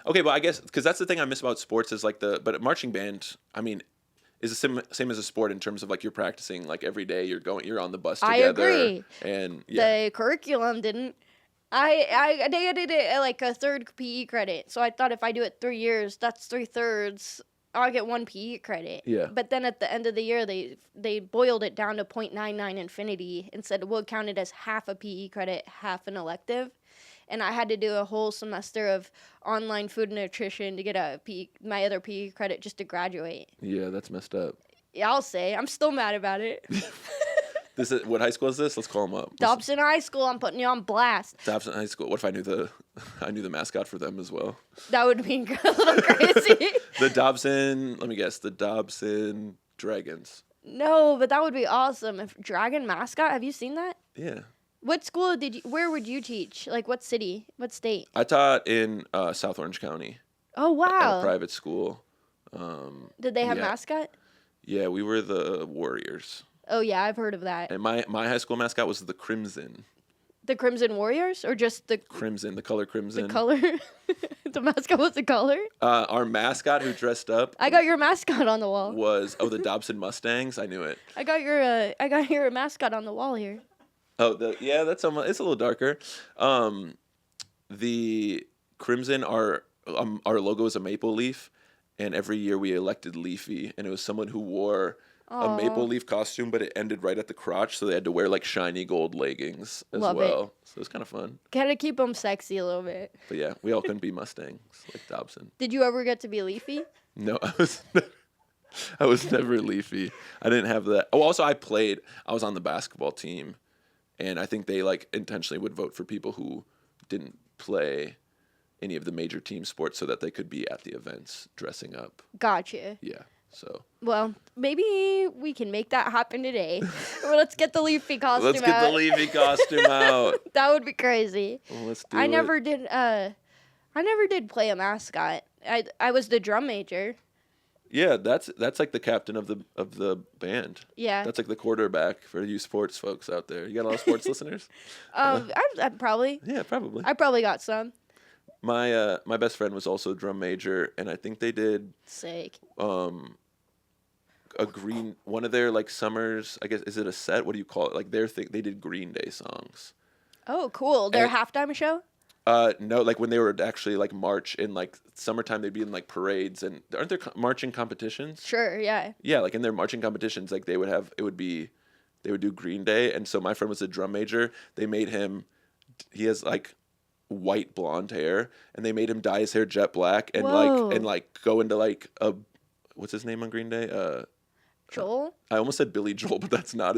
Okay, well, I guess because that's the thing I miss about sports is like but marching band, I mean, is the same as a sport in terms of like you're practicing like every day. You're on the bus together.
I agree.
And yeah.
The curriculum didn't. I did it at like a third PE credit. So I thought if I do it 3 years, that's 3/3. I'll get 1 PE credit.
Yeah.
But then at the end of the year, they boiled it down to 0.99 infinity and said we'll count it as half a PE credit, half an elective. And I had to do a whole semester of online food and nutrition to get my other PE credit just to graduate.
Yeah, that's messed up.
Yeah, I'll say. I'm still mad about it.
What high school is this? Let's call them up.
Dobson High School, I'm putting you on blast.
Dobson High School. What if I knew the mascot for them as well?
That would be a little crazy.
The Dobson, let me guess, the Dobson Dragons.
No, but that would be awesome. If Dragon mascot, have you seen that?
Yeah.
What school where would you teach? Like what city? What state?
I taught in South Orange County.
Oh,
At a
wow.
private school.
Did they have
yeah.
mascot?
Yeah, we were the Warriors.
Oh, yeah, I've heard of that.
And my high school mascot was the Crimson.
The Crimson Warriors or just the
Crimson, the color crimson.
color? The mascot was the color?
Our mascot who dressed up
I got your mascot on the wall.
was the Dobson Mustangs. I knew it.
I got your mascot on the wall here.
Oh, that's almost, it's a little darker. The Crimson, our logo is a maple leaf, and every year we elected Leafy, and it was someone who wore a maple leaf costume, but it ended right at the crotch, so they had to wear like shiny gold leggings as
Love
well.
it.
So it was kind of fun.
Gotta keep them sexy a little bit.
But yeah, we all couldn't be Mustangs like Dobson.
Did you ever get to be Leafy?
No, I was never Leafy. I didn't have that. Oh, also I was on the basketball team, and I think they like intentionally would vote for people who didn't play any of the major team sports so that they could be at the events dressing up.
Gotcha.
Yeah. So
Well, maybe we can make that happen today. Well, let's get the Leafy costume out.
let's get the Leafy costume out.
That would be crazy.
Well, let's do
I
it.
never did play a mascot. I was the drum major.
Yeah, that's like the captain of the band.
Yeah.
That's like the quarterback for you sports folks out there. You got a lot of sports listeners?
I probably
Yeah, probably.
I probably got some.
My best friend was also a drum major, and I think they did
Sick.
one of their like summers. I guess is it a set? What do you call it? Like their thing. They did Green Day songs.
Oh, cool. Their
And-
halftime show?
No, like when they were actually like march in like summertime, they'd be in like parades, and aren't there marching competitions?
Sure, yeah.
Yeah, like in their marching competitions, like they would do Green Day, and so my friend was a drum major. They made him, he has like white blonde hair, and they made him dye his hair jet black and
Whoa.
like go into like a, what's his name on Green Day?
Joel?
I almost said Billy Joel, but that's not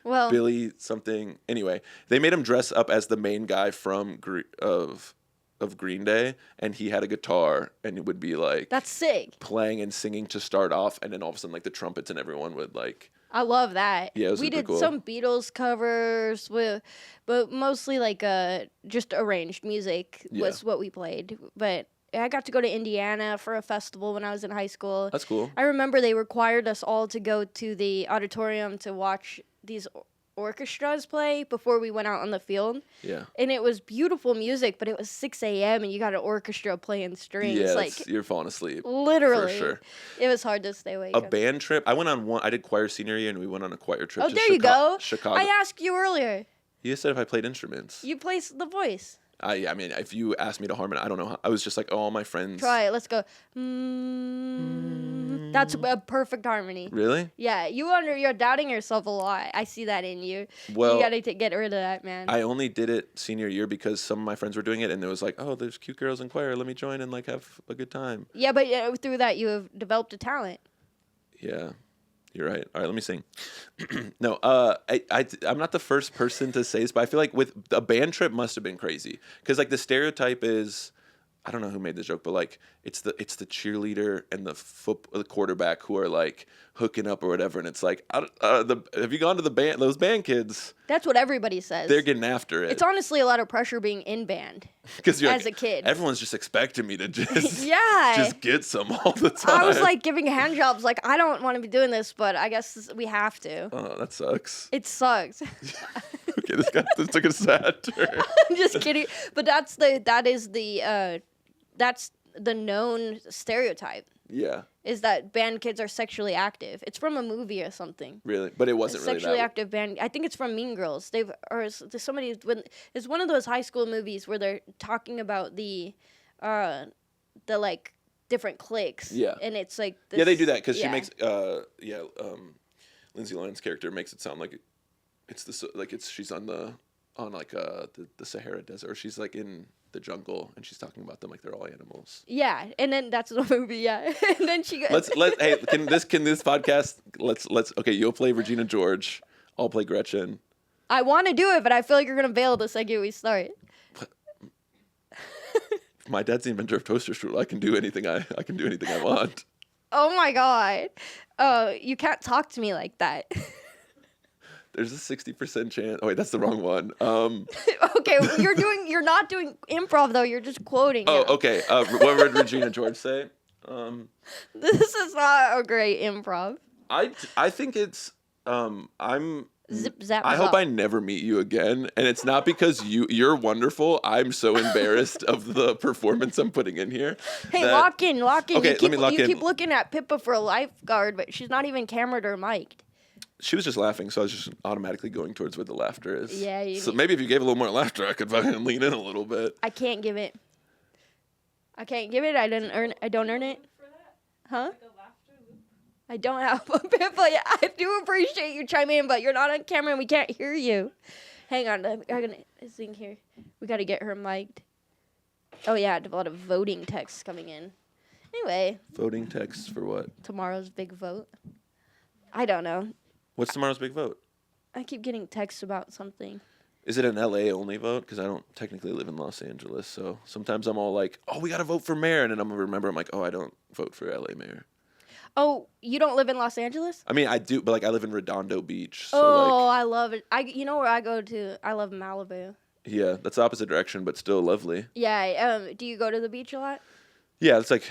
Well,
Billy something. Anyway, they made him dress up as the main guy from of Green Day, and he had a guitar, and it would be like
that's sick.
playing and singing to start off, and then all of a sudden like the trumpets and everyone would like.
I love that.
Yeah, it was
we
super
did
cool.
some Beatles covers but mostly like just arranged music was what we played. But I got to go to Indiana for a festival when I was in high school.
That's cool.
I remember they required us all to go to the auditorium to watch these orchestras play before we went out on the field.
Yeah.
And it was beautiful music, but it was 6 a.m. and you got an orchestra playing strings.
Yeah,
like
you're falling asleep.
literally.
For sure.
It was hard to stay awake.
A band trip. I went on one. I did choir senior year, and we went on a choir trip.
Oh,
to
there you go.
Chicago.
I asked you earlier.
You said if I played instruments.
You play the voice.
I mean, if you asked me to harmonize, I don't know. I was just like, oh, all my friends.
Try it. Let's go. That's a perfect harmony.
Really?
Yeah, you're doubting yourself a lot. I see that in you.
Well,
you gotta get rid of that, man.
I only did it senior year because some of my friends were doing it, and it was like, oh, there's cute girls in choir. Let me join and like have a good time.
Yeah, but through that you have developed a talent.
Yeah, you're right. All right, let me sing. No, I'm not the first person to say this, but I feel like with a band trip must have been crazy because like the stereotype is, I don't know who made this joke, but like it's the cheerleader and the quarterback who are like hooking up or whatever, and it's like, have you gone to the band? Those band kids.
That's what everybody says.
They're getting after it.
It's honestly a lot of pressure being in band.
Because
as a kid,
everyone's just expecting me to just just get some all the time.
I was like giving hand jobs, like I don't want to be doing this, but I guess we have to.
Oh, that sucks.
It sucks.
Okay, this took a sad turn.
I'm just kidding, but that's the known stereotype.
Yeah.
Is that band kids are sexually active? It's from a movie or something.
Really, but it wasn't really
sexually active band. I think it's from Mean Girls. It's one of those high school movies where they're talking about the like different cliques.
Yeah,
and it's like
yeah, they do that because she makes Lindsay Lohan's character makes it sound like she's on the Sahara Desert, or she's like in the jungle and she's talking about them like they're all animals.
Yeah, and then that's the movie. Yeah, and then she goes.
Hey, can this podcast let's okay, you'll play Regina George, I'll play Gretchen.
I want to do it, but I feel like you're gonna bail the second we start.
My dad's the inventor of toaster strudel. I can do anything I want.
Oh my god. You can't talk to me like that.
There's a 60% chance. Oh wait, that's the wrong one.
Okay, you're not doing improv though. You're just quoting.
Oh,
now.
okay. What would Regina George say?
This is not a great improv.
I think it's I'm.
Zip zap.
I hope I never meet you again, and it's not because you're wonderful. I'm so embarrassed of the performance I'm putting in here.
Hey, lock in.
Okay, let me lock in.
You keep looking at Pippa for a lifeguard, but she's not even camered or mic'd.
She was just laughing, so I was just automatically going towards where the laughter is.
Yeah.
So maybe if you gave a little more laughter, I could fucking lean in a little bit.
I can't give it. I don't earn it. Huh? I don't have a Pippa. Yeah, I do appreciate you chiming in, but you're not on camera and we can't hear you. Hang on, I'm gonna sing here. We gotta get her mic'd. Oh yeah, I have a lot of voting texts coming in. Anyway.
Voting texts for what?
Tomorrow's big vote. I don't know.
What's tomorrow's big vote?
I keep getting texts about something.
Is it an LA only vote? Because I don't technically live in Los Angeles, so sometimes I'm all like, oh, we gotta vote for mayor, and then I'm gonna remember, I'm like, oh, I don't vote for LA mayor.
Oh, you don't live in Los Angeles?
I mean, I do, but like I live in Redondo Beach. So
I love it. You know where I go to? I love Malibu.
Yeah, that's the opposite direction, but still lovely.
Yeah. Do you go to the beach a lot?
Yeah, it's like,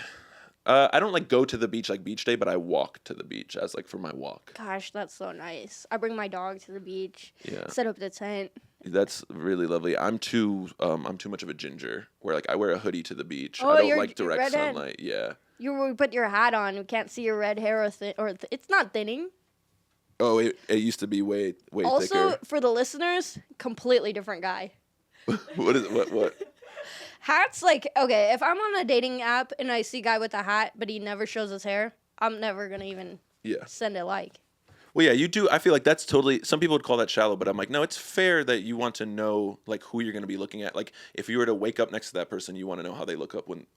I don't like go to the beach like beach day, but I walk to the beach as like for my walk.
Gosh, that's so nice. I bring my dog to the beach.
Yeah.
Set up the tent.
That's really lovely. I'm too much of a ginger where like I wear a hoodie to the beach. I don't like direct sunlight. Yeah. You
put your hat on. You can't see your red hair it's not thinning.
Oh, it used to be way
also,
thicker.
Also, for the listeners, completely different guy.
What?
Hats, like, okay, if I'm on a dating app and I see a guy with a hat, but he never shows his hair, I'm never going to even send a like.
Well, yeah, you do. I feel like that's totally, some people would call that shallow, but I'm like, no, it's fair that you want to know, like, who you're going to be looking at. Like, if you were to wake up next to that person, you want to know how they look when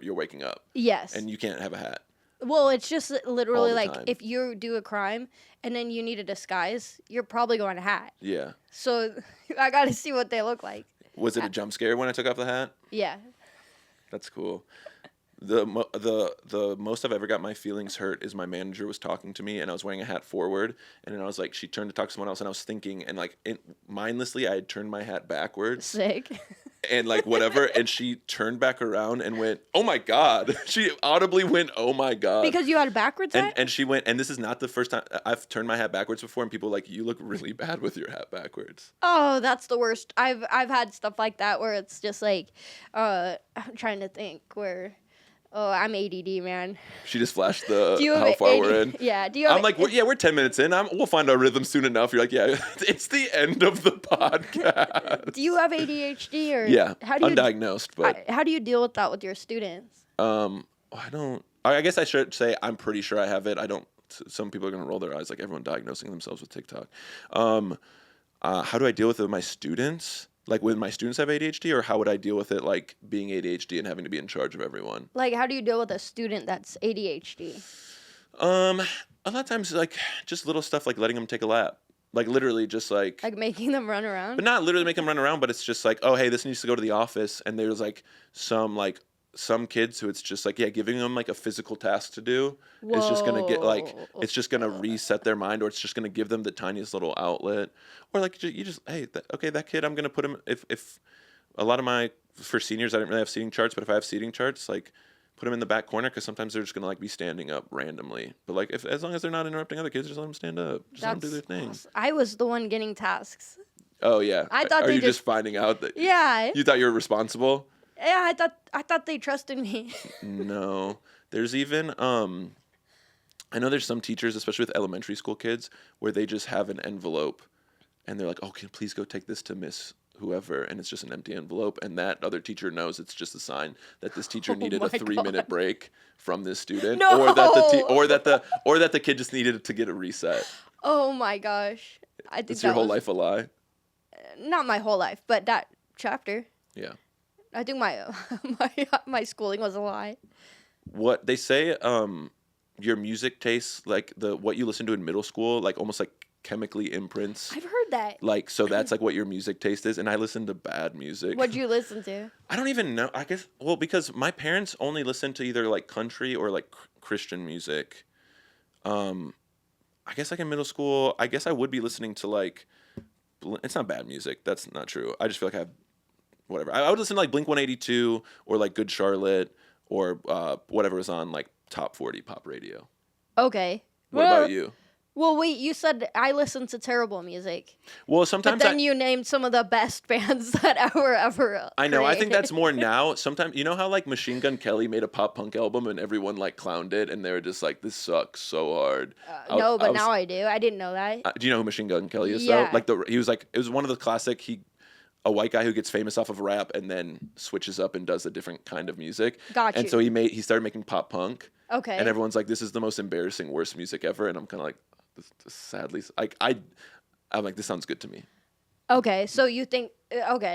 you're waking up.
Yes.
And you can't have a hat.
Well, it's just literally like,
time.
if you do a crime and then you need a disguise, you're probably going a hat.
Yeah.
So I got to see what they look like.
Was it a jump scare when I took off the hat?
Yeah.
That's cool. The most I've ever got my feelings hurt is my manager was talking to me and I was wearing a hat forward and then I was like, she turned to talk to someone else and I was thinking and like mindlessly I had turned my hat backwards.
Sick.
And like whatever, and she turned back around and went, oh my God. She audibly went, oh my God.
Because you had a backwards hat?
And she went, and this is not the first time I've turned my hat backwards before and people are like, you look really bad with your hat backwards.
Oh, that's the worst. I've had stuff like that where it's just like, I'm trying to think where... Oh, I'm ADD, man.
She just flashed how far we're in.
Yeah. Do you have
I'm like, we're 10 minutes in. We'll find our rhythm soon enough. You're like, yeah, it's the end of the podcast.
Do you have ADHD or?
Yeah,
How do you,
undiagnosed. But
how do you deal with that with your students?
I don't. I guess I should say I'm pretty sure I have it. I don't. Some people are gonna roll their eyes like everyone diagnosing themselves with TikTok. How do I deal with it with my students? Like, when my students have ADHD, or how would I deal with it, like, being ADHD and having to be in charge of everyone?
Like, how do you deal with a student that's ADHD?
A lot of times, like, just little stuff like letting them take a lap. Like, literally just like
Like making them run around?
but not literally make them run around, but it's just like, oh, hey, this needs to go to the office. And there's some kids who it's just like, yeah, giving them like a physical task to do is just going to get like, it's just going to reset their mind, or it's just going to give them the tiniest little outlet. Or like, you just, hey, that kid, I'm going to put him, if a lot of for seniors, I didn't really have seating charts, but if I have seating charts, like, put them in the back corner, because sometimes they're just going to like be standing up randomly. But like, as long as they're not interrupting other kids, just let them stand up. Just let them do their thing.
Awesome. I was the one getting tasks.
Oh, yeah.
I thought
Are
they
you just finding out that you thought you were responsible?
Yeah, I thought they trusted me.
No. There's even I know there's some teachers, especially with elementary school kids, where they just have an envelope and they're like, "Oh, can you please go take this to Miss whoever?" And it's just an empty envelope, and that other teacher knows it's just a sign that this teacher needed a 3-minute break from this student,
No!
or that the kid just needed to get a reset.
Oh my gosh. I think
Is your whole life a lie?
Not my whole life, but that chapter.
Yeah.
I think my schooling was a lie.
What they say, your music tastes, like what you listen to in middle school, like almost like chemically imprints.
I've heard that.
Like, so that's like what your music taste is. And I listen to bad music.
What'd you listen to?
I don't even know. I guess, well, because my parents only listen to either like country or like Christian music. I guess like in middle school, I guess I would be listening to like, it's not bad music. That's not true. I just feel like I have whatever. I would listen to like Blink 182 or like Good Charlotte or whatever was on like top 40 pop radio.
Okay.
What about you?
Well, wait, you said I listened to terrible music.
Well, sometimes
But then you named some of the best bands that were ever
I know. I think
created.
that's more now. Sometimes, you know how like Machine Gun Kelly made a pop punk album and everyone like clowned it and they were just like, this sucks so hard.
No, but now I do. I didn't know that.
Do you know who Machine Gun Kelly is
Yeah.
though? Like he was like, it was one of the classic, a white guy who gets famous off of rap and then switches up and does a different kind of music.
Got you.
And so he started making pop punk.
Okay.
And everyone's like, this is the most embarrassing, worst music ever. And I'm kind of like, this sadly, like I'm like, this sounds good to me.
Okay, so you think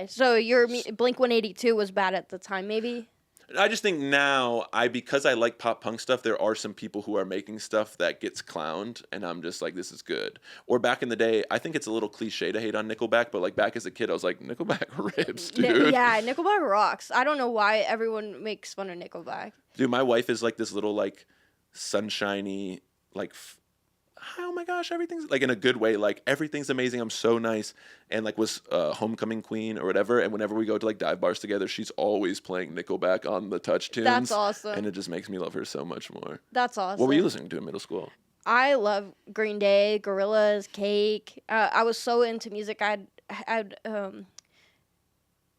so your Blink 182 was bad at the time, maybe?
I just think now, because I like pop punk stuff, there are some people who are making stuff that gets clowned, and I'm just like, this is good. Or back in the day, I think it's a little cliche to hate on Nickelback, but like back as a kid, I was like, Nickelback rips, dude.
Yeah, Nickelback rocks. I don't know why everyone makes fun of Nickelback.
Dude, my wife is like this little like sunshiny, like, oh my gosh, everything's like in a good way. Like everything's amazing. I'm so nice. And like was homecoming queen or whatever. And whenever we go to like dive bars together, she's always playing Nickelback on the touch tunes.
That's awesome.
And it just makes me love her so much more.
That's awesome.
What were you listening to in middle school?
I love Green Day, Gorillaz, Cake. I was so into music. I'd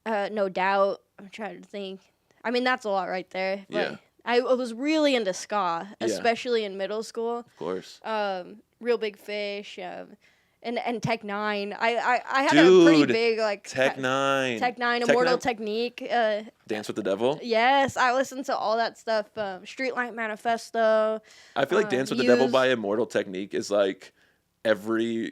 No Doubt. I'm trying to think. I mean, that's a lot right there. But
Yeah.
I was really into ska,
Yeah.
especially in middle school.
Of course.
Real Big Fish, and Tech Nine. I had a pretty big like
Tech Nine.
Tech Nine, Immortal Technique.
Dance with the Devil.
Yes, I listened to all that stuff. Streetlight Manifesto.
I feel like Dance with the Devil by Immortal Technique is like every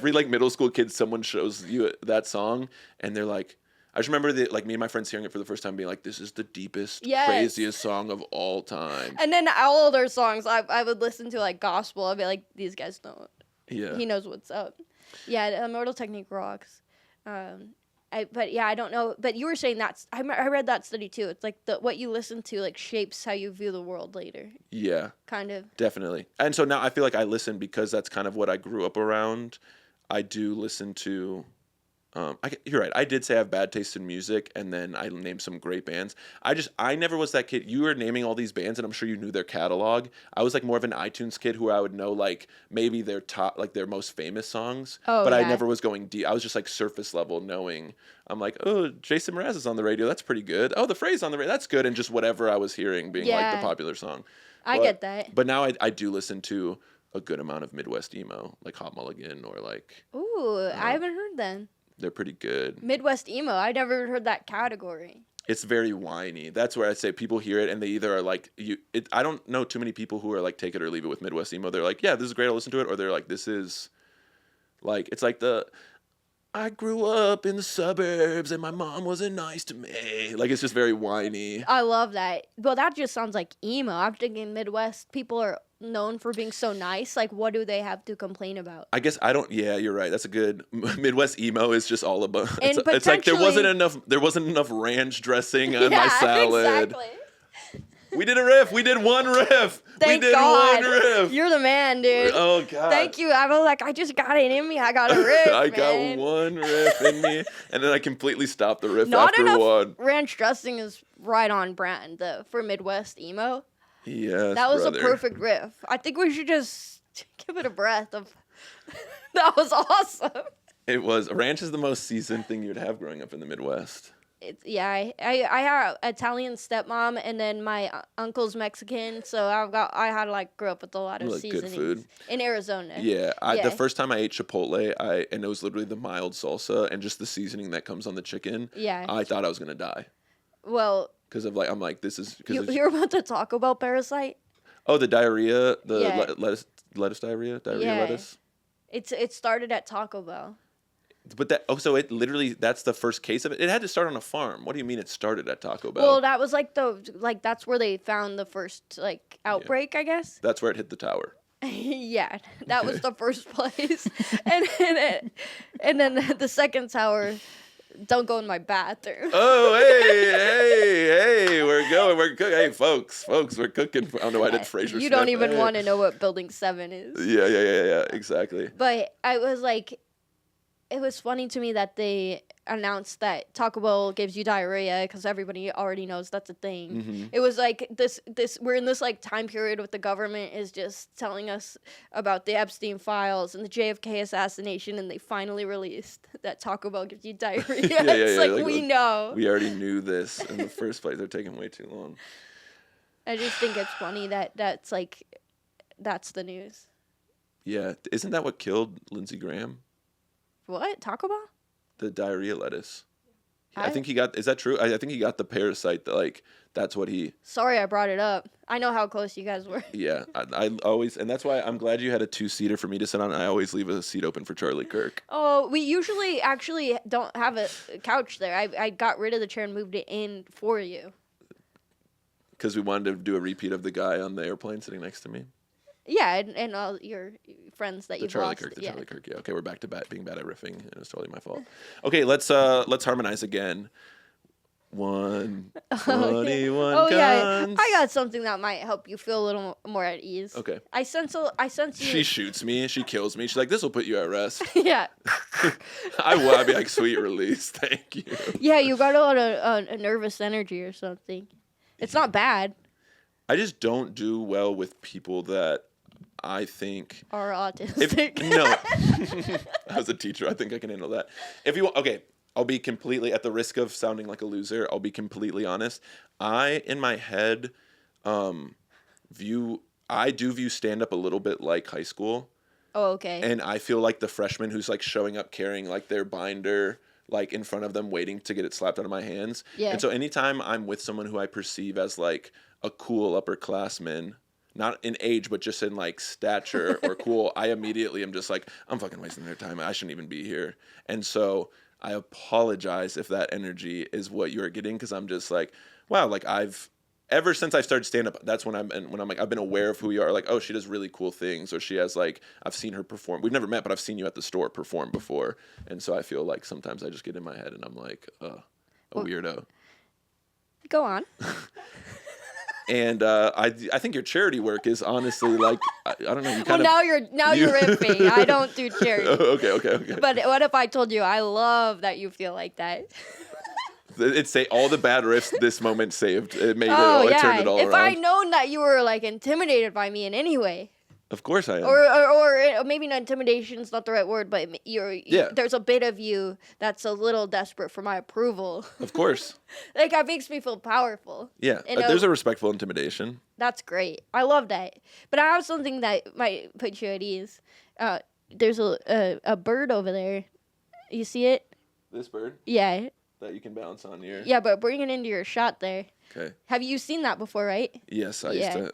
like middle school kid, someone shows you that song and they're like, I just remember like me and my friends hearing it for the first time being like, this is the deepest, craziest song of all time.
And then all their songs, I would listen to like gospel. I'd be like, these guys don't.
Yeah.
He knows what's up. Yeah, Immortal Technique rocks. But yeah, I don't know. But you were saying I read that study too. It's like what you listen to like shapes how you view the world later.
Yeah.
Kind of.
Definitely. And so now I feel like I listen because that's kind of what I grew up around. I do listen to... you're right. I did say I have bad taste in music, and then I named some great bands. I never was that kid. You were naming all these bands, and I'm sure you knew their catalog. I was like more of an iTunes kid who I would know like maybe their top, like their most famous songs.
Oh,
but
yeah.
I never was going deep. I was just like surface level knowing. I'm like, oh, Jason Mraz is on the radio. That's pretty good. Oh, The Phrase on the radio. That's good. And just whatever I was hearing being like the popular song.
I get that.
But now I do listen to a good amount of Midwest emo, like Hot Mulligan or like.
Ooh, I haven't heard them.
They're pretty good.
Midwest emo. I never heard that category.
It's very whiny. That's where I say people hear it and they either are like I don't know too many people who are like take it or leave it with Midwest emo. They're like, yeah, this is great, I'll listen to it, or they're like, this is like, it's like I grew up in the suburbs and my mom wasn't nice to me. Like, it's just very whiny.
I love that. Well, that just sounds like emo. I'm thinking Midwest people are known for being so nice. Like, what do they have to complain about?
I guess I don't. Yeah, you're right. That's a good Midwest emo is just all about.
And
It's like there wasn't enough ranch dressing on my salad.
Exactly.
We did a riff. We did one riff.
Thank
we did
God.
one riff.
You're the man, dude.
Oh God.
Thank you. I was like, I just got it in me. I got a riff.
I
man.
got one riff in me, and then I completely stopped the riff
Not
after
enough
one.
ranch dressing is right on brand though for Midwest emo.
Yes,
That was
brother.
a perfect riff. I think we should just give it a breath of. That was awesome.
It was. Ranch is the most seasoned thing you'd have growing up in the Midwest.
I have Italian stepmom, and then my uncle's Mexican, so I had to like grow up with a lot of
Like good
seasonings
food.
in Arizona.
Yeah, the first time I ate Chipotle, and it was literally the mild salsa and just the seasoning that comes on the chicken.
Yeah.
I thought I was gonna die
Well,
because of like I'm like this is because
you're about to talk about Parasite.
the diarrhea,
Yeah.
lettuce diarrhea,
Yeah.
lettuce.
It started at Taco Bell.
But so it literally that's the first case of it. It had to start on a farm. What do you mean it started at Taco Bell?
Well, that was like that's where they found the first like outbreak, I guess.
That's where it hit the tower.
Yeah, that was the first place, and then the second tower. Don't go in my bathroom.
Oh, hey, we're cooking. Hey, folks, we're cooking. I don't know why I did Fraser.
You don't even want to know what Building 7 is.
Yeah, exactly.
But I was like, it was funny to me that they announced that Taco Bell gives you diarrhea because everybody already knows that's a thing.
Mm-hmm.
It was like this we're in this like time period with the government is just telling us about the Epstein files and the JFK assassination, and they finally released that Taco Bell gives you diarrhea. It's like we know.
We already knew this in the first place. They're taking way too long.
I just think it's funny that that's the news.
Yeah, isn't that what killed Lindsey Graham?
What? Taco Bell?
The diarrhea lettuce. I think he got. Is that true? I think he got the parasite. That like that's what he.
Sorry, I brought it up. I know how close you guys were.
Yeah, I always, and that's why I'm glad you had a 2-seater for me to sit on. I always leave a seat open for Charlie Kirk.
Oh, we usually actually don't have a couch there. I got rid of the chair and moved it in for you.
Because we wanted to do a repeat of the guy on the airplane sitting next to me.
Yeah, and all your friends that you've lost.
Charlie Kirk. Yeah. Okay, we're back to being bad at riffing. It was totally my fault. Okay, let's harmonize again. 121
Oh yeah,
guns.
I got something that might help you feel a little more at ease.
Okay.
I sense you.
She shoots me. She kills me. She's like, "This will put you at rest."
Yeah.
I'd be like, "Sweet release, thank you."
Yeah, you got a lot of nervous energy or something. It's not bad.
I just don't do well with people that I think
Or autistic.
no. As a teacher, I think I can handle that. Okay, I'll be completely, at the risk of sounding like a loser, I'll be completely honest. I, in my head, view stand-up a little bit like high school.
Oh, okay.
And I feel like the freshman who's like showing up carrying like their binder like in front of them waiting to get it slapped out of my hands.
Yeah.
And so anytime I'm with someone who I perceive as like a cool upperclassman, not in age, but just in like stature or cool, I immediately am just like, I'm fucking wasting their time. I shouldn't even be here. And so I apologize if that energy is what you're getting, because I'm just like, wow, like ever since I started stand-up, that's when I'm like, I've been aware of who you are. Like, oh, she does really cool things, or she has like, I've seen her perform. We've never met, but I've seen you at the store perform before. And so I feel like sometimes I just get in my head and I'm like, weirdo.
Go on.
And I think your charity work is honestly like, I don't know.
Now you're riffing. I don't do charity.
Okay.
But what if I told you I love that you feel like that?
It's all the bad riffs this moment saved. It made
it
turned it all
if
around.
I'd known that you were like intimidated by me in any way.
Of course I am.
Or maybe not intimidation's not the right word, but there's a bit of you that's a little desperate for my approval.
Of course.
Like, that makes me feel powerful.
Yeah, there's a respectful intimidation.
That's great. I love that. But I have something that might put you at ease. There's a bird over there. You see it?
This bird?
Yeah.
that you can bounce on your.
Yeah, but bring it into your shot there.
Okay.
Have you seen that before, right?
Yes, I used to.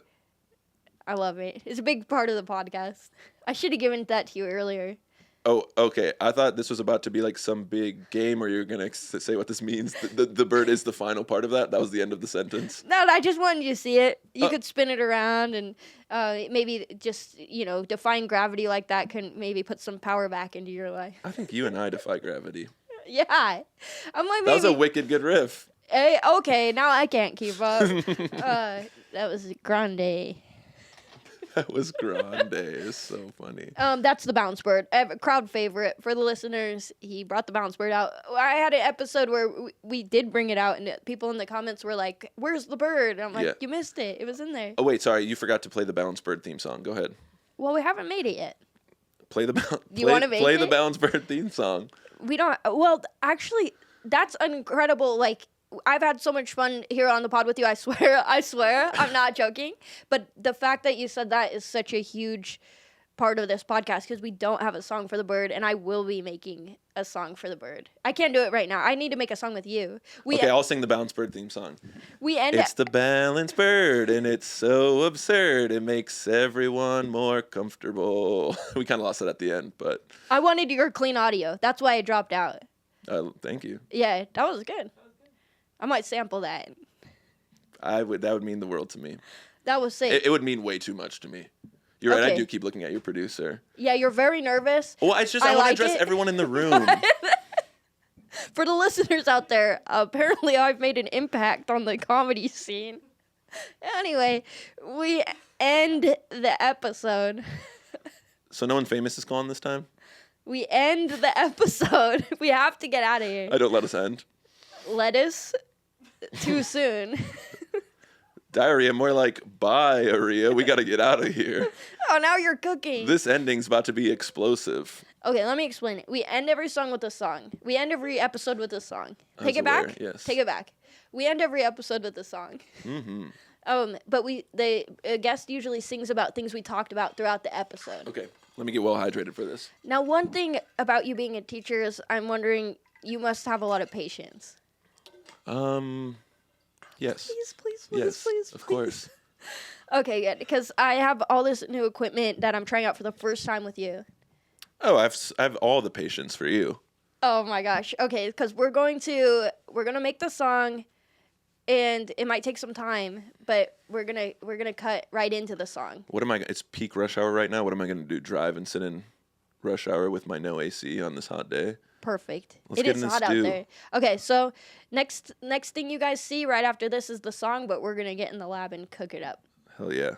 I love it. It's a big part of the podcast. I should have given that to you earlier.
Oh, okay. I thought this was about to be like some big game where you're going to say what this means. The bird is the final part of that. That was the end of the sentence.
No, I just wanted you to see it. You could spin it around and maybe just, defying gravity like that can maybe put some power back into your life.
I think you and I defy gravity.
Yeah. I'm like, maybe.
That was a wicked good riff.
Hey, okay, now I can't keep up. That was grande.
That was grande. It's so funny.
That's the bounce bird. Crowd favorite for the listeners. He brought the bounce bird out. I had an episode where we did bring it out, and people in the comments were like, "Where's the bird?" And I'm like, "You missed it. It was in there."
Oh wait, sorry, you forgot to play the bounce bird theme song. Go ahead.
Well, we haven't made it yet.
Play the
play
the bounce bird theme song.
We don't. Well, actually, that's incredible. Like, I've had so much fun here on the pod with you. I swear, I'm not joking. But the fact that you said that is such a huge part of this podcast because we don't have a song for the bird, and I will be making a song for the bird. I can't do it right now. I need to make a song with you.
Okay, I'll sing the bounce bird theme song.
It's
the balanced bird, and it's so absurd. It makes everyone more comfortable. We kind of lost it at the end, but
I wanted your clean audio. That's why I dropped out.
Thank you.
Yeah, that was good. I might sample that.
That would mean the world to me.
That was sick.
It would mean way too much to me. You're right. I do keep looking at your producer.
Yeah, you're very nervous.
Well, it's just I want to address everyone in the room.
For the listeners out there, apparently I've made an impact on the comedy scene. Anyway, we end the episode.
So no one famous is calling this time?
We end the episode. We have to get out of here.
I don't let us end.
Lettuce. Too soon.
Diarrhea, more like bye-arrhea. We got to get out of here.
Oh, now you're cooking.
This ending's about to be explosive.
Okay, let me explain it. We end every song with a song. We end every episode with a song. Take it back?
Yes.
Take it back. We end every episode with a song.
Mm-hmm.
But the guest usually sings about things we talked about throughout the episode.
Okay, let me get well hydrated for this.
Now, one thing about you being a teacher is I'm wondering, you must have a lot of patience.
Yes.
Please.
Of course.
Okay, good. Because I have all this new equipment that I'm trying out for the first time with you.
Oh, I have all the patience for you.
Oh my gosh. Okay, because we're gonna make the song, and it might take some time, but we're gonna cut right into the song.
It's peak rush hour right now. What am I gonna do? Drive and sit in rush hour with my no AC on this hot day?
Perfect.
Let's get in this
hot out there. Okay, so next thing you guys see right after this is the song, but we're gonna get in the lab and cook it up.
Hell yeah.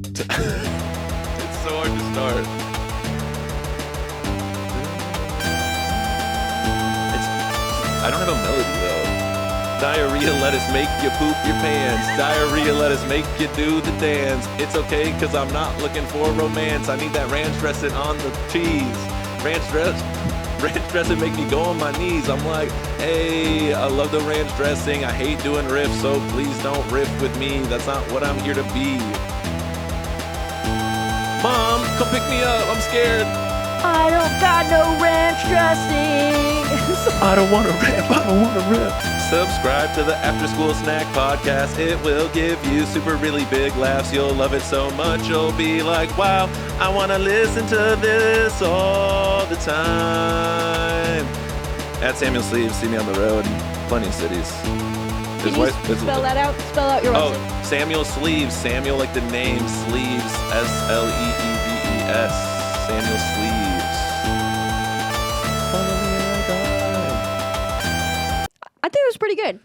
It's so hard to start. I don't have a melody though. Diarrhea, let us make you poop your pants. Diarrhea, let us make you do the dance. It's okay, cause I'm not looking for romance. I need that ranch dressing on the cheese. Ranch dressing make me go on my knees. I'm like, hey, I love the ranch dressing. I hate doing riffs, so please don't riff with me. That's not what I'm here to be. Mom, come pick me up. I'm scared.
I don't got no ranch dressing.
I don't want to rip. Subscribe to the After School Snack Podcast. It will give you super really big laughs. You'll love it so much. You'll be like, wow, I want to listen to this all the time. At Samuel Sleeves, see me on the road in plenty of cities.
Spell that out? Spell out your website.
Oh, Samuel Sleeves. Samuel like the name Sleeves. Sleeves. Samuel Sleeves.
I think it was pretty good.